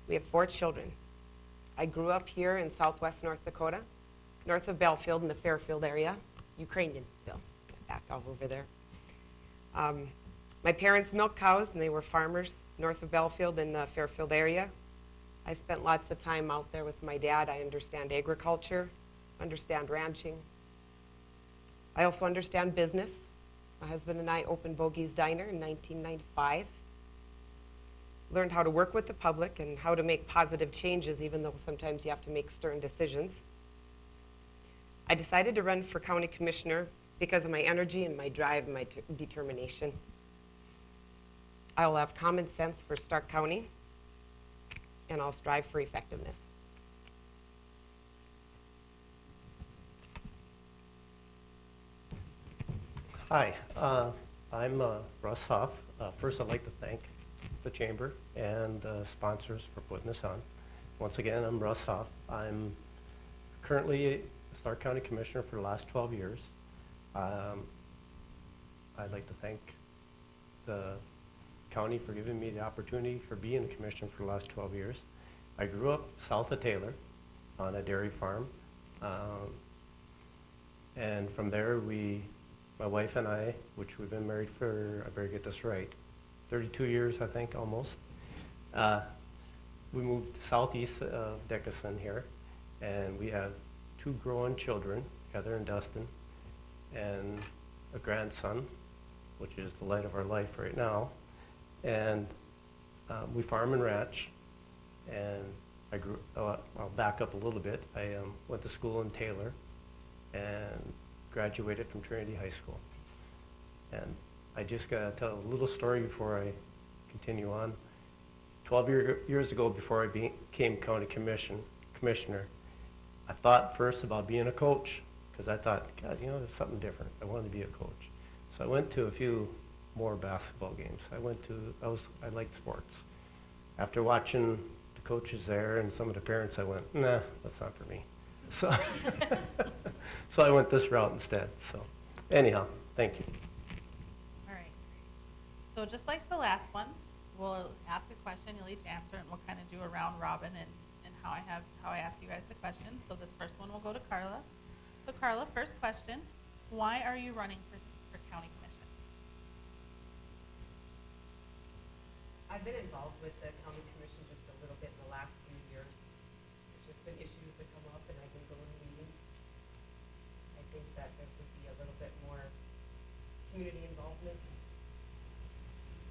Speaker 8: We have 4 children. I grew up here in southwest North Dakota, north of Belfield in the Fairfield area. Ukrainian, Bill, back off over there. My parents milked cows, and they were farmers north of Belfield in the Fairfield area. I spent lots of time out there with my dad. I understand agriculture, understand ranching. I also understand business. My husband and I opened Bogey's Diner in 1995. Learned how to work with the public and how to make positive changes, even though sometimes you have to make stern decisions. I decided to run for county commissioner because of my energy and my drive and my determination. I will have common sense for Stark County, and I'll strive for effectiveness.
Speaker 9: Hi, I'm Russ Huff. First, I'd like to thank the Chamber and sponsors for putting this on. Once again, I'm Russ Huff. I'm currently a Stark County Commissioner for the last 12 years. I'd like to thank the county for giving me the opportunity for being a commissioner for the last 12 years. I grew up south of Taylor on a dairy farm. And from there, my wife and I, which we've been married for, I better get this right, 32 years, I think, almost. We moved southeast of Dickinson here, and we have 2 growing children, Heather and Dustin, and a grandson, which is the light of our life right now. And we farm and ranch, and I'll back up a little bit. I went to school in Taylor and graduated from Trinity High School. And I just got to tell a little story before I continue on. 12 years ago, before I became county commissioner, I thought first about being a coach, because I thought, God, you know, there's something different. I wanted to be a coach. So I went to a few more basketball games. I liked sports. After watching the coaches there and some of the parents, I went, nah, that's not for me. So, so I went this route instead. So anyhow, thank you.
Speaker 1: All right. So just like the last one, we'll ask a question, you'll each answer, and we'll kind of do a round robin and how I ask you guys the question. So this first one will go to Carla. So Carla, first question, why are you running for county commission?
Speaker 8: I've been involved with the county commission just a little bit in the last few years. There's just been issues that come up, and I've been going to meetings. I think that there could be a little bit more community involvement.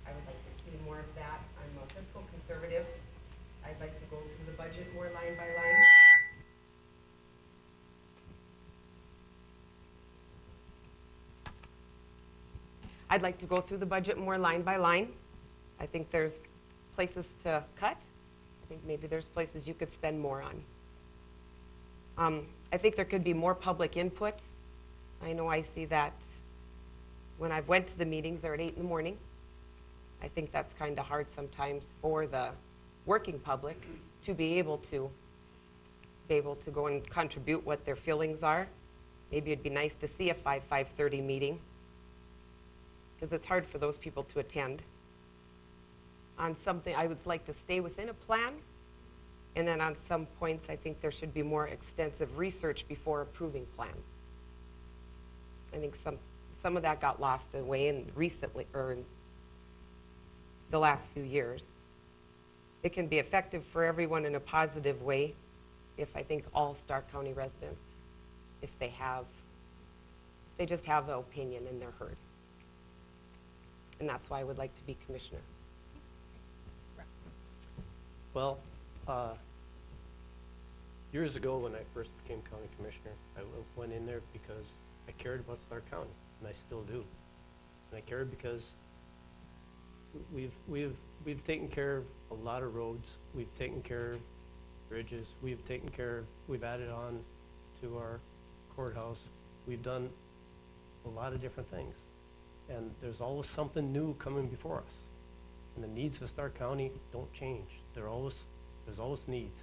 Speaker 8: I would like to see more of that. I'm a fiscal conservative. I'd like to go through the budget more line by line. I'd like to go through the budget more line by line. I think there's places to cut. I think maybe there's places you could spend more on. I think there could be more public input. I know I see that when I've went to the meetings, they're at 8 in the morning. I think that's kind of hard sometimes for the working public to be able to go and contribute what their feelings are. Maybe it'd be nice to see a 5:30 meeting, because it's hard for those people to attend. On something, I would like to stay within a plan, and then on some points, I think there should be more extensive research before approving plans. I think some of that got lost away in recently, or in the last few years. It can be effective for everyone in a positive way if I think all Stark County residents, if they just have an opinion and they're heard. And that's why I would like to be commissioner.
Speaker 9: Well, years ago when I first became county commissioner, I went in there because I cared about Stark County, and I still do. And I cared because we've taken care of a lot of roads, we've taken care of bridges, we've added on to our courthouse, we've done a lot of different things. And there's always something new coming before us. And the needs of Stark County don't change. There's always needs.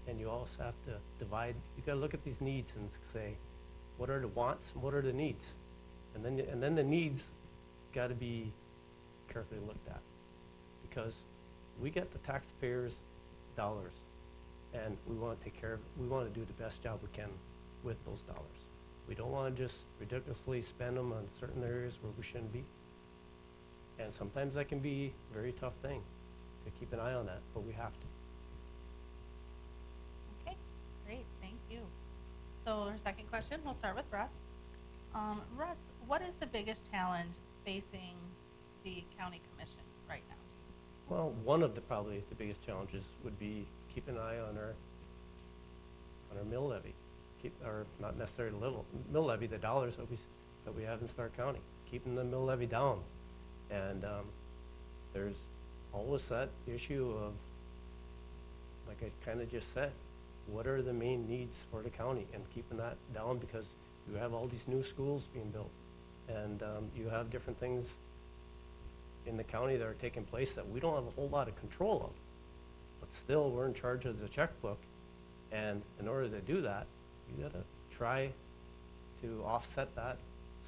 Speaker 9: And you always have to divide. You gotta look at these needs and say, what are the wants and what are the needs? And then the needs gotta be carefully looked at. Because we get the taxpayers' dollars, and we want to take care of, we want to do the best job we can with those dollars. We don't want to just ridiculously spend them on certain areas where we shouldn't be. And sometimes that can be a very tough thing to keep an eye on that, but we have to.
Speaker 1: Okay, great, thank you. So our second question, we'll start with Russ. Russ, what is the biggest challenge facing the county commission right now?
Speaker 9: Well, one of probably the biggest challenges would be keep an eye on our mill levy. Or not necessarily mill levy, the dollars that we have in Stark County, keeping the mill levy down. And there's always that issue of, like I kind of just said, what are the main needs for the county, and keeping that down, because you have all these new schools being built, and you have different things in the county that are taking place that we don't have a whole lot of control of. But still, we're in charge of the checkbook, and in order to do that, you gotta try to offset that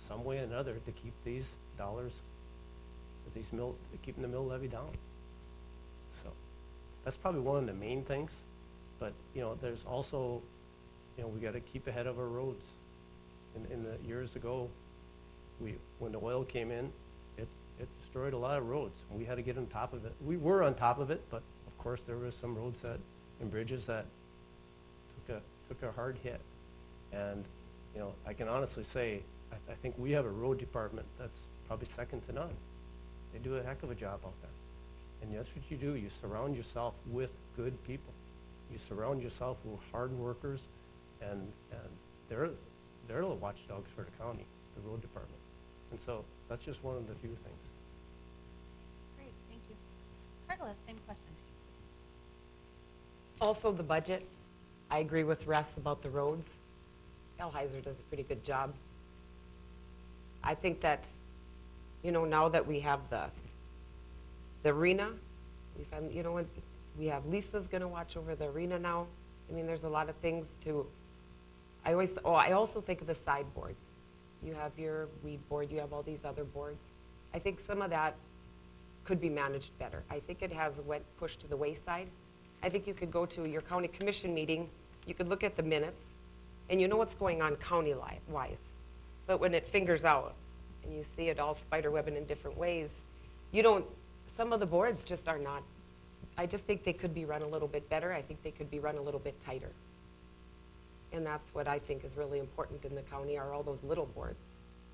Speaker 9: some way or another to keep these dollars, keeping the mill levy down. So that's probably one of the main things. But there's also, we gotta keep ahead of our roads. In the years ago, when the oil came in, it destroyed a lot of roads. We had to get on top of it. We were on top of it, but of course there was some roads and bridges that took a hard hit. And I can honestly say I think we have a road department that's probably second to none. They do a heck of a job out there. And that's what you do. You surround yourself with good people. You surround yourself with hard workers, and they're the watchdogs for the county, the road department. And so that's just one of the few things.
Speaker 1: Great, thank you. Carla, same question to you.
Speaker 8: Also, the budget. I agree with Russ about the roads. Al Heiser does a pretty good job. I think that, You know, now that we have the arena, we've had, you know, we have Lisa's gonna watch over the arena now. I mean, there's a lot of things to, I also think of the sideboards. You have your weed board, you have all these other boards. I think some of that could be managed better. I think it has pushed to the wayside. I think you could go to your county commission meeting, you could look at the minutes, and you know what's going on county-wise. But when it fingers out, and you see it all spiderwebbing in different ways, some of the boards just are not, I just think they could be run a little bit better. I think they could be run a little bit tighter. And that's what I think is really important in the county, are all those little boards.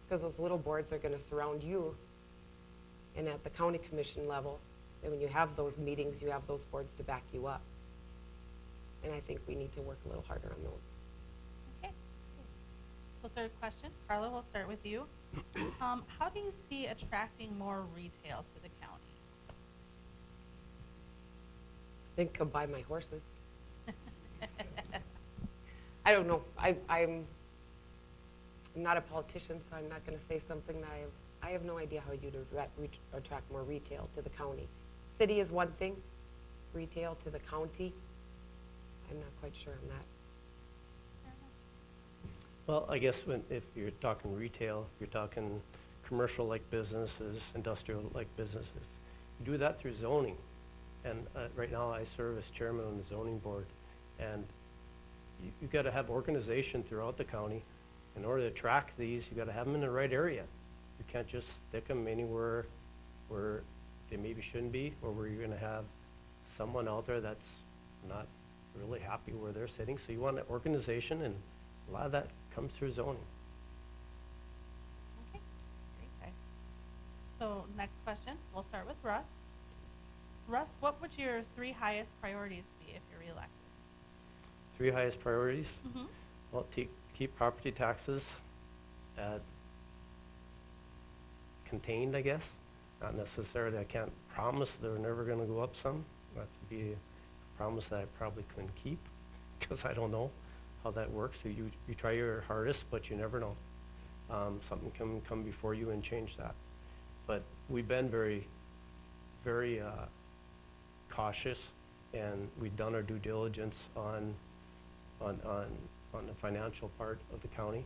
Speaker 8: Because those little boards are gonna surround you, and at the county commission level, then when you have those meetings, you have those boards to back you up. And I think we need to work a little harder on those.
Speaker 1: Okay. So third question, Carla, we'll start with you. How do you see attracting more retail to the county?
Speaker 8: Then come buy my horses. I don't know. I'm not a politician, so I'm not going to say something that I have no idea how you'd attract more retail to the county. City is one thing, retail to the county, I'm not quite sure on that.
Speaker 9: Well, I guess if you're talking retail, if you're talking commercial-like businesses, industrial-like businesses, you do that through zoning. And right now I serve as chairman on the zoning board. And you've got to have organization throughout the county. In order to track these, you've got to have them in the right area. You can't just stick them anywhere where they maybe shouldn't be, or where you're going to have someone out there that's not really happy where they're sitting. So you want an organization, and a lot of that comes through zoning.
Speaker 1: Okay, great, guys. So next question, we'll start with Russ. Russ, what would your 3 highest priorities be if you're reelected?
Speaker 9: 3 highest priorities?
Speaker 1: Mm-hmm.
Speaker 9: Well, keep property taxes contained, I guess. Not necessarily, I can't promise they're never going to go up some. That would be a promise that I probably couldn't keep, because I don't know how that works. So you try your hardest, but you never know. Something can come before you and change that. But we've been very, very cautious, and we've done our due diligence on the financial part of the county,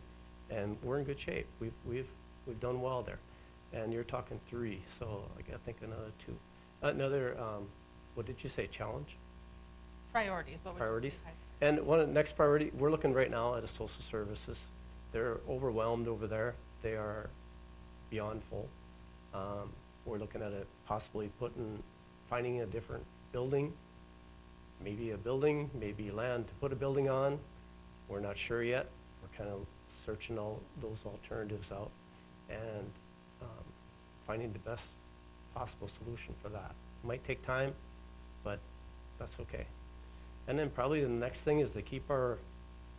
Speaker 9: and we're in good shape. We've done well there. And you're talking 3, so I gotta think another 2. Another, what did you say, challenge?
Speaker 1: Priorities. What would
Speaker 9: Priorities.
Speaker 1: You
Speaker 9: And one of the next priority, we're looking right now at the social services. They're overwhelmed over there. They are beyond full. We're looking at possibly finding a different building, maybe a building, maybe land to put a building on. We're not sure yet. We're kind of searching all those alternatives out and finding the best possible solution for that. It might take time, but that's okay. And then probably the next thing is to keep our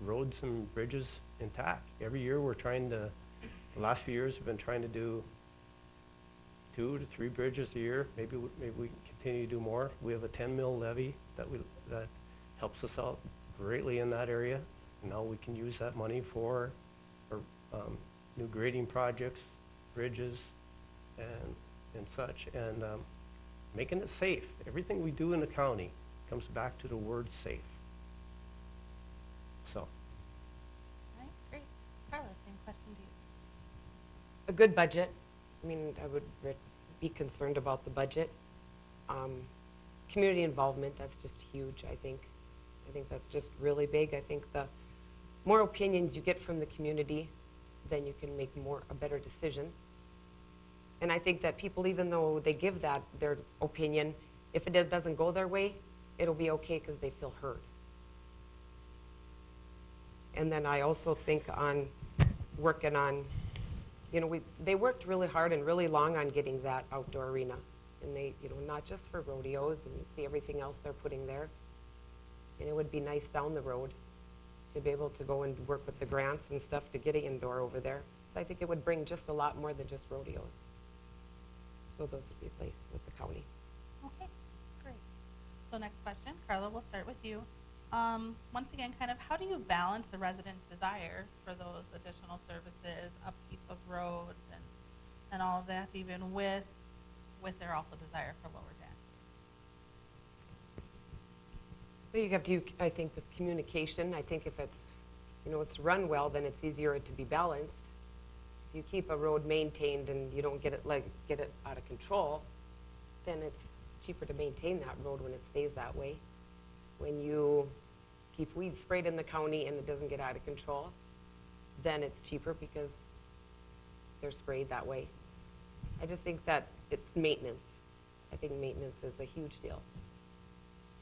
Speaker 9: roads and bridges intact. Every year we're trying to, the last few years we've been trying to do 2 to 3 bridges a year. Maybe we can continue to do more. We have a 10 mil levy that helps us out greatly in that area. And now we can use that money for new grading projects, bridges, and such, and making it safe. Everything we do in the county comes back to the word safe. So.
Speaker 1: All right, great. Carla, same question to you.
Speaker 8: A good budget. I mean, I would be concerned about the budget. Community involvement, that's just huge, I think. I think that's just really big. I think the more opinions you get from the community, then you can make a better decision. And I think that people, even though they give their opinion, if it doesn't go their way, it'll be okay because they feel heard. And then I also think on working on, they worked really hard and really long on getting that outdoor arena. And they, not just for rodeos, and you see everything else they're putting there. And it would be nice down the road to be able to go and work with the grants and stuff to get an indoor over there. So I think it would bring just a lot more than just rodeos. So those would be placed with the county.
Speaker 1: Okay, great. So next question, Carla, we'll start with you. Once again, kind of how do you balance the residents' desire for those additional services, upkeep of roads, and and all of that, even with their also desire for lower taxes.
Speaker 8: Well, you have to, I think, with communication, I think if it's, it's run well, then it's easier to be balanced. If you keep a road maintained and you don't get it out of control, then it's cheaper to maintain that road when it stays that way. When you keep weeds sprayed in the county and it doesn't get out of control, then it's cheaper because they're sprayed that way. I just think that it's maintenance. I think maintenance is a huge deal.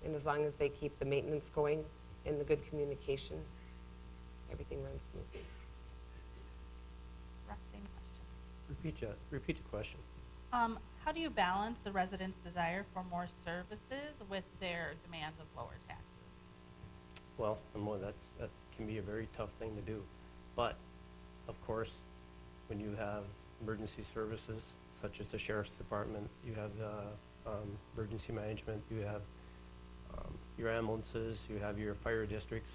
Speaker 8: And as long as they keep the maintenance going and the good communication, everything runs smoothly.
Speaker 1: Russ, same question.
Speaker 9: Repeat the question.
Speaker 1: How do you balance the residents' desire for more services with their demands of lower taxes?
Speaker 9: Well, that can be a very tough thing to do. But, of course, when you have emergency services, such as the Sheriff's Department, you have emergency management, you have your ambulances, you have your fire districts.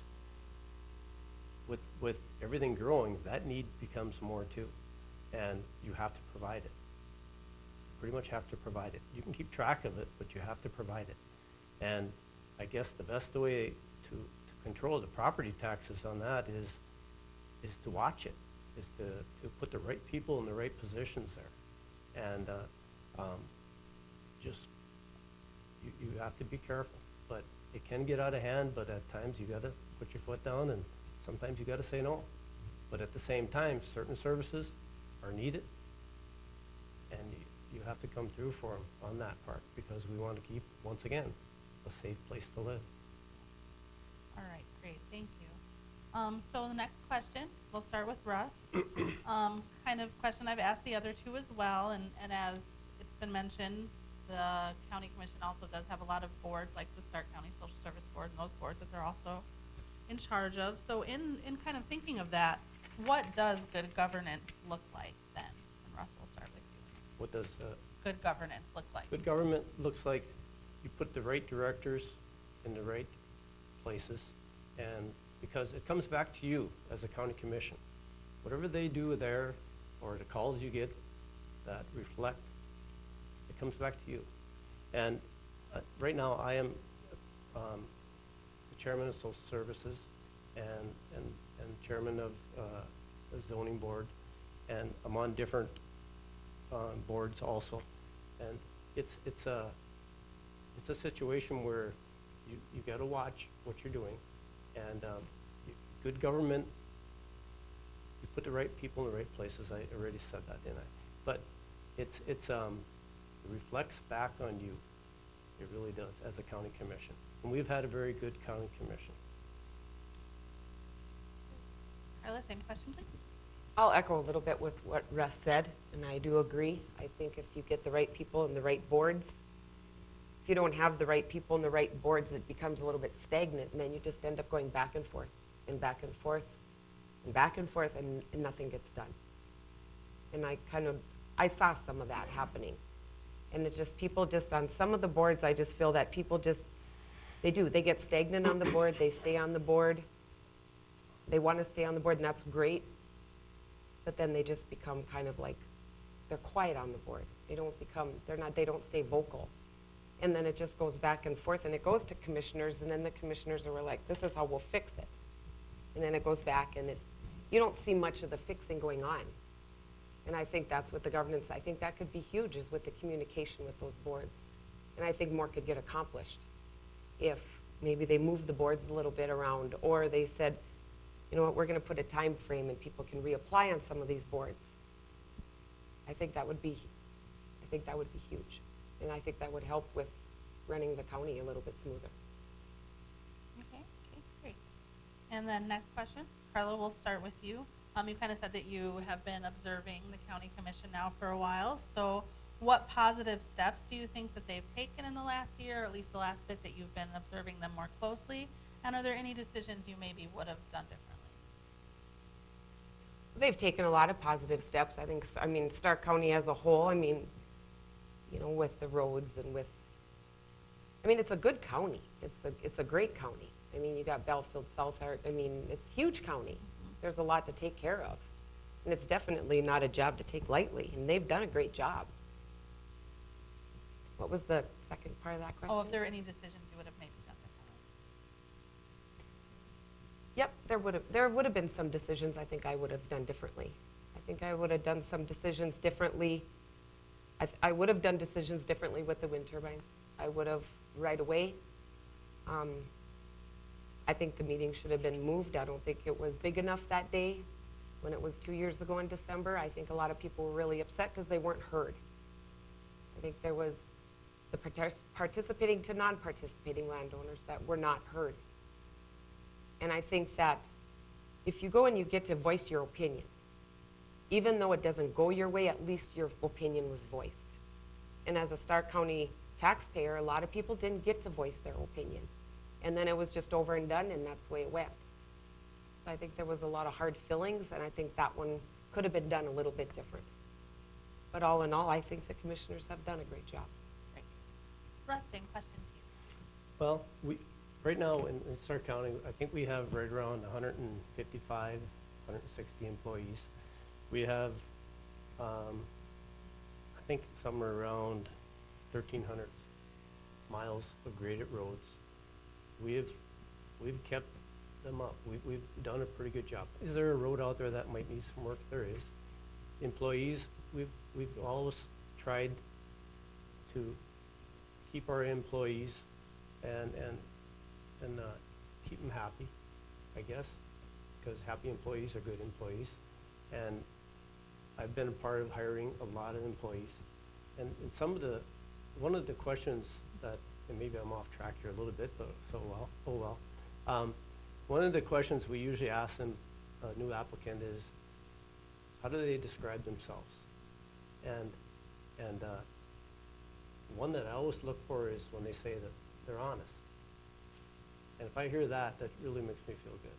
Speaker 9: With everything growing, that need becomes more too. And you have to provide it. Pretty much have to provide it. You can keep track of it, but you have to provide it. And I guess the best way to control the property taxes on that is to watch it, is to put the right people in the right positions there. And just, you have to be careful. But it can get out of hand, but at times you gotta put your foot down and sometimes you gotta say no. But at the same time, certain services are needed and you have to come through for them on that part because we want to keep, once again, a safe place to live.
Speaker 1: All right, great, thank you. So the next question, we'll start with Russ. Kind of question I've asked the other two as well, and as it's been mentioned, the county commission also does have a lot of boards, like the Stark County Social Service Board and those boards that they're also in charge of. So in kind of thinking of that, what does good governance look like then? And Russ, we'll start with you.
Speaker 9: What does
Speaker 1: Good governance look like?
Speaker 9: good government looks like? You put the right directors in the right places, and because it comes back to you as a county commission. Whatever they do there, or the calls you get that reflect, it comes back to you. And right now I am the chairman of social services and chairman of the zoning board, and I'm on different boards also. And it's a situation where you got to watch what you're doing, and good government, you put the right people in the right places. I already said that, didn't I? But it reflects back on you. It really does, as a county commission. And we've had a very good county commission.
Speaker 1: Carla, same question, please.
Speaker 8: I'll echo a little bit with what Russ said, and I do agree. I think if you get the right people in the right boards, if you don't have the right people in the right boards, it becomes a little bit stagnant, and then you just end up going back and forth, and back and forth, and back and forth, and nothing gets done. And I saw some of that happening. And it's just, people just, on some of the boards, I just feel that people just, they get stagnant on the board, they stay on the board, they want to stay on the board, and that's great. But then they just become kind of like, they're quiet on the board. They don't stay vocal. And then it just goes back and forth, and it goes to commissioners, and then the commissioners are like, this is how we'll fix it. And then it goes back, and you don't see much of the fixing going on. And I think that's what the governance, I think that could be huge, is with the communication with those boards. And I think more could get accomplished if maybe they moved the boards a little bit around, or they said, you know what, we're going to put a time frame and people can reapply on some of these boards. I think that would be huge. And I think that would help with running the county a little bit smoother.
Speaker 1: Okay, great. And then next question, Carla, we'll start with you. You kind of said that you have been observing the county commission now for a while. So what positive steps do you think that they've taken in the last year, or at least the last bit that you've been observing them more closely? And are there any decisions you maybe would have done differently?
Speaker 8: They've taken a lot of positive steps. I mean, Stark County as a whole, with the roads and it's a good county. It's a great county. I mean, you got Belfield, South Hart. I mean, it's a huge county. There's a lot to take care of. And it's definitely not a job to take lightly, and they've done a great job. What was the second part of that question?
Speaker 1: Oh, if there were any decisions you would have maybe done differently.
Speaker 8: Yep, there would have been some decisions I think I would have done differently. I think I would have done some decisions differently. I would have done decisions differently with the wind turbines. I would have right away. I think the meeting should have been moved. I don't think it was big enough that day when it was 2 years ago in December. I think a lot of people were really upset because they weren't heard. I think there was the participating to non-participating landowners that were not heard. And I think that if you go and you get to voice your opinion, even though it doesn't go your way, at least your opinion was voiced. And as a Stark County taxpayer, a lot of people didn't get to voice their opinion. And then it was just over and done, and that's the way it went. So I think there was a lot of hard feelings, and I think that one could have been done a little bit different. But all in all, I think the commissioners have done a great job.
Speaker 1: Great. Russ, same question to you.
Speaker 9: Well, right now in Stark County, I think we have right around 155, 160 employees. We have, I think somewhere around 1,300 miles of graded roads. We've kept them up. We've done a pretty good job. Is there a road out there that might need some work? There is. Employees, we've always tried to keep our employees and keep them happy, I guess, because happy employees are good employees. And I've been a part of hiring a lot of employees. And one of the questions that, and maybe I'm off track here a little bit, but oh well. One of the questions we usually ask them, a new applicant, is how do they describe themselves? And one that I always look for is when they say that they're honest. And if I hear that, that really makes me feel good.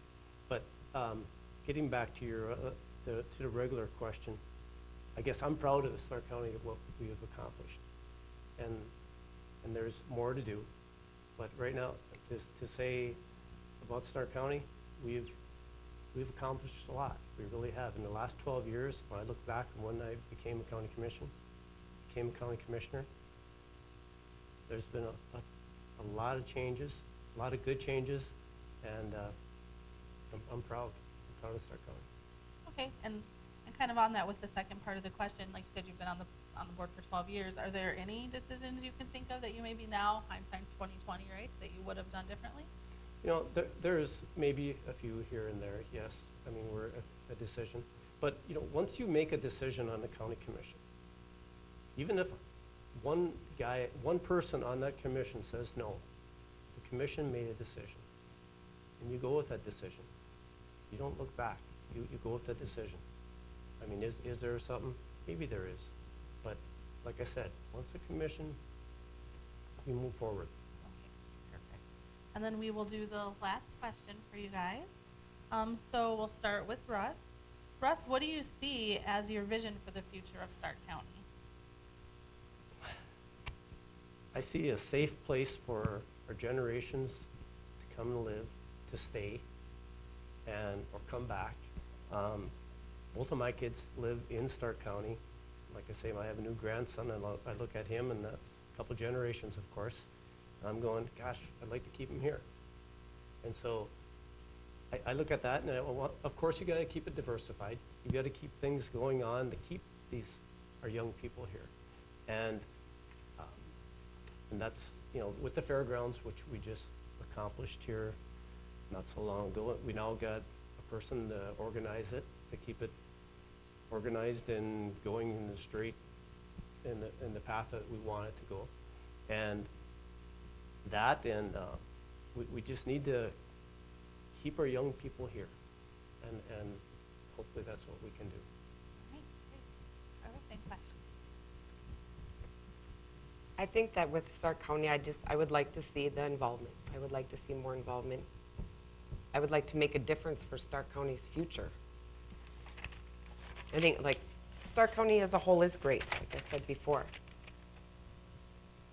Speaker 9: But getting back to your to the regular question, I guess I'm proud of Stark County of what we have accomplished, and there's more to do. But right now, to say about Stark County, we've accomplished a lot. We really have. In the last 12 years, when I look back and when I became a county commissioner, there's been a lot of changes, a lot of good changes, and I'm proud. I'm proud of Stark County.
Speaker 1: Okay, and kind of on that with the second part of the question, like you said, you've been on the board for 12 years. Are there any decisions you can think of that you maybe now, hindsight 2020, right, that you would have done differently?
Speaker 9: You know, there's maybe a few here and there, yes. I mean, we're a decision. But, you know, once you make a decision on the county commission, even if one person on that commission says no, the commission made a decision, and you go with that decision. You don't look back. You go with that decision. I mean, is there something? Maybe there is. But like I said, once the commission, we move forward.
Speaker 1: Okay, perfect. And then we will do the last question for you guys. So we'll start with Russ. Russ, what do you see as your vision for the future of Stark County?
Speaker 9: I see a safe place for our generations to come and live, to stay, or come back. Both of my kids live in Stark County. Like I say, I have a new grandson, and I look at him, and that's a couple generations, of course. And I'm going, gosh, I'd like to keep him here. And so I look at that, and of course you got to keep it diversified. You got to keep things going on to keep our young people here. And that's, you know, with the fairgrounds, which we just accomplished here not so long ago, we now got a person to organize it, to keep it organized and going in the straight, in the path that we want it to go. And that, and we just need to keep our young people here, and hopefully that's what we can do.
Speaker 1: All right, great. All right, same question.
Speaker 8: I think that with Stark County, I would like to see the involvement. I would like to see more involvement. I would like to make a difference for Stark County's future. I think, like, Stark County as a whole is great, like I said before.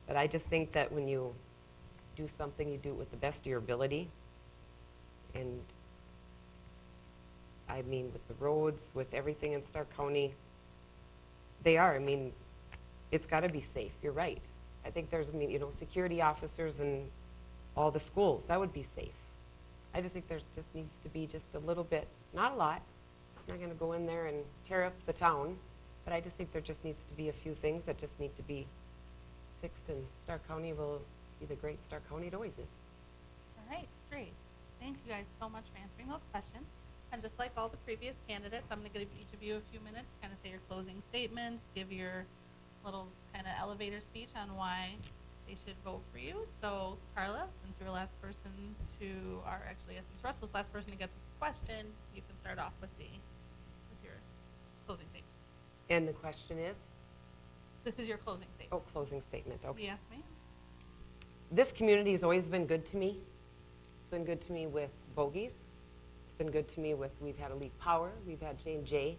Speaker 8: But I just think that when you do something, you do it with the best of your ability. And I mean, with the roads, with everything in Stark County, they are. I mean, it's got to be safe. You're right. I think there's, I mean, you know, security officers in all the schools, that would be safe. I just think there's just needs to be just a little bit, not a lot. I'm not going to go in there and tear up the town, but I just think there just needs to be a few things that just need to be fixed, and Stark County will be the great Stark County it always is.
Speaker 1: All right, great. Thank you guys so much for answering those questions. And just like all the previous candidates, I'm going to give each of you a few minutes, kind of say your closing statements, give your little kind of elevator speech on why they should vote for you. So Carla, since you're the last person to, or actually, since Russ was the last person to get the question, you can start off with your closing statement.
Speaker 8: And the question is?
Speaker 1: This is your closing statement.
Speaker 8: Oh, closing statement, okay.
Speaker 1: Yes, ma'am.
Speaker 8: This community has always been good to me. It's been good to me with bogeys. It's been good to me with, we've had Elite Power, we've had J&J.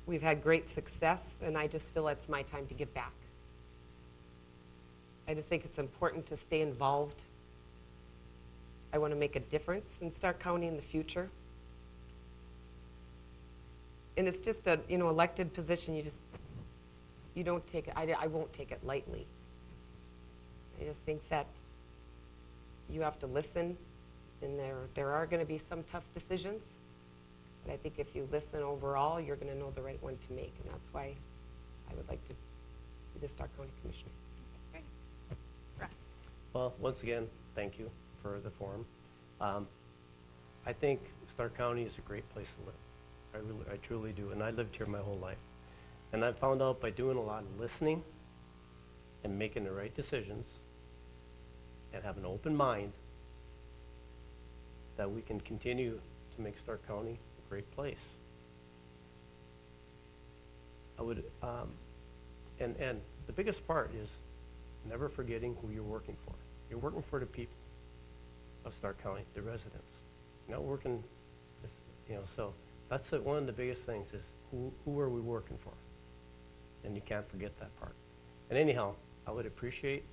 Speaker 8: We've had great success, and I just feel it's my time to give back. I just think it's important to stay involved. I want to make a difference in Stark County in the future. And it's just a, you know, elected position, you don't take it, I won't take it lightly. I just think that you have to listen, and there are going to be some tough decisions. But I think if you listen overall, you're going to know the right one to make, and that's why I would like to be the Stark County Commissioner.
Speaker 1: Great. Russ.
Speaker 9: Well, once again, thank you for the forum. I think Stark County is a great place to live. I truly do, and I lived here my whole life. And I found out by doing a lot of listening and making the right decisions and having an open mind that we can continue to make Stark County a great place. I would, and the biggest part is never forgetting who you're working for. You're working for the people of Stark County, the residents. You're not working, you know, so that's one of the biggest things is who are we working for? And you can't forget that part. And anyhow, I would appreciate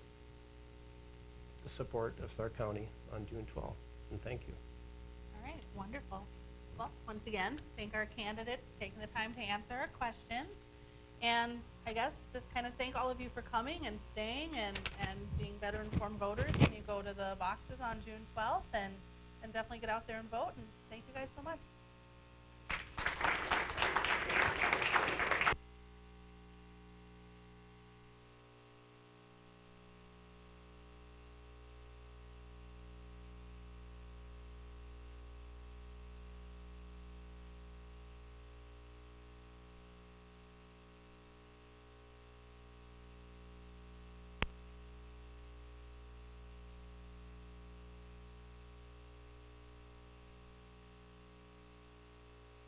Speaker 9: the support of Stark County on June 12th, and thank you.
Speaker 1: All right, wonderful. Well, once again, thank our candidates for taking the time to answer our questions. And I guess just kind of thank all of you for coming and staying and being better informed voters when you go to the boxes on June 12th, and definitely get out there and vote. And thank you guys so much.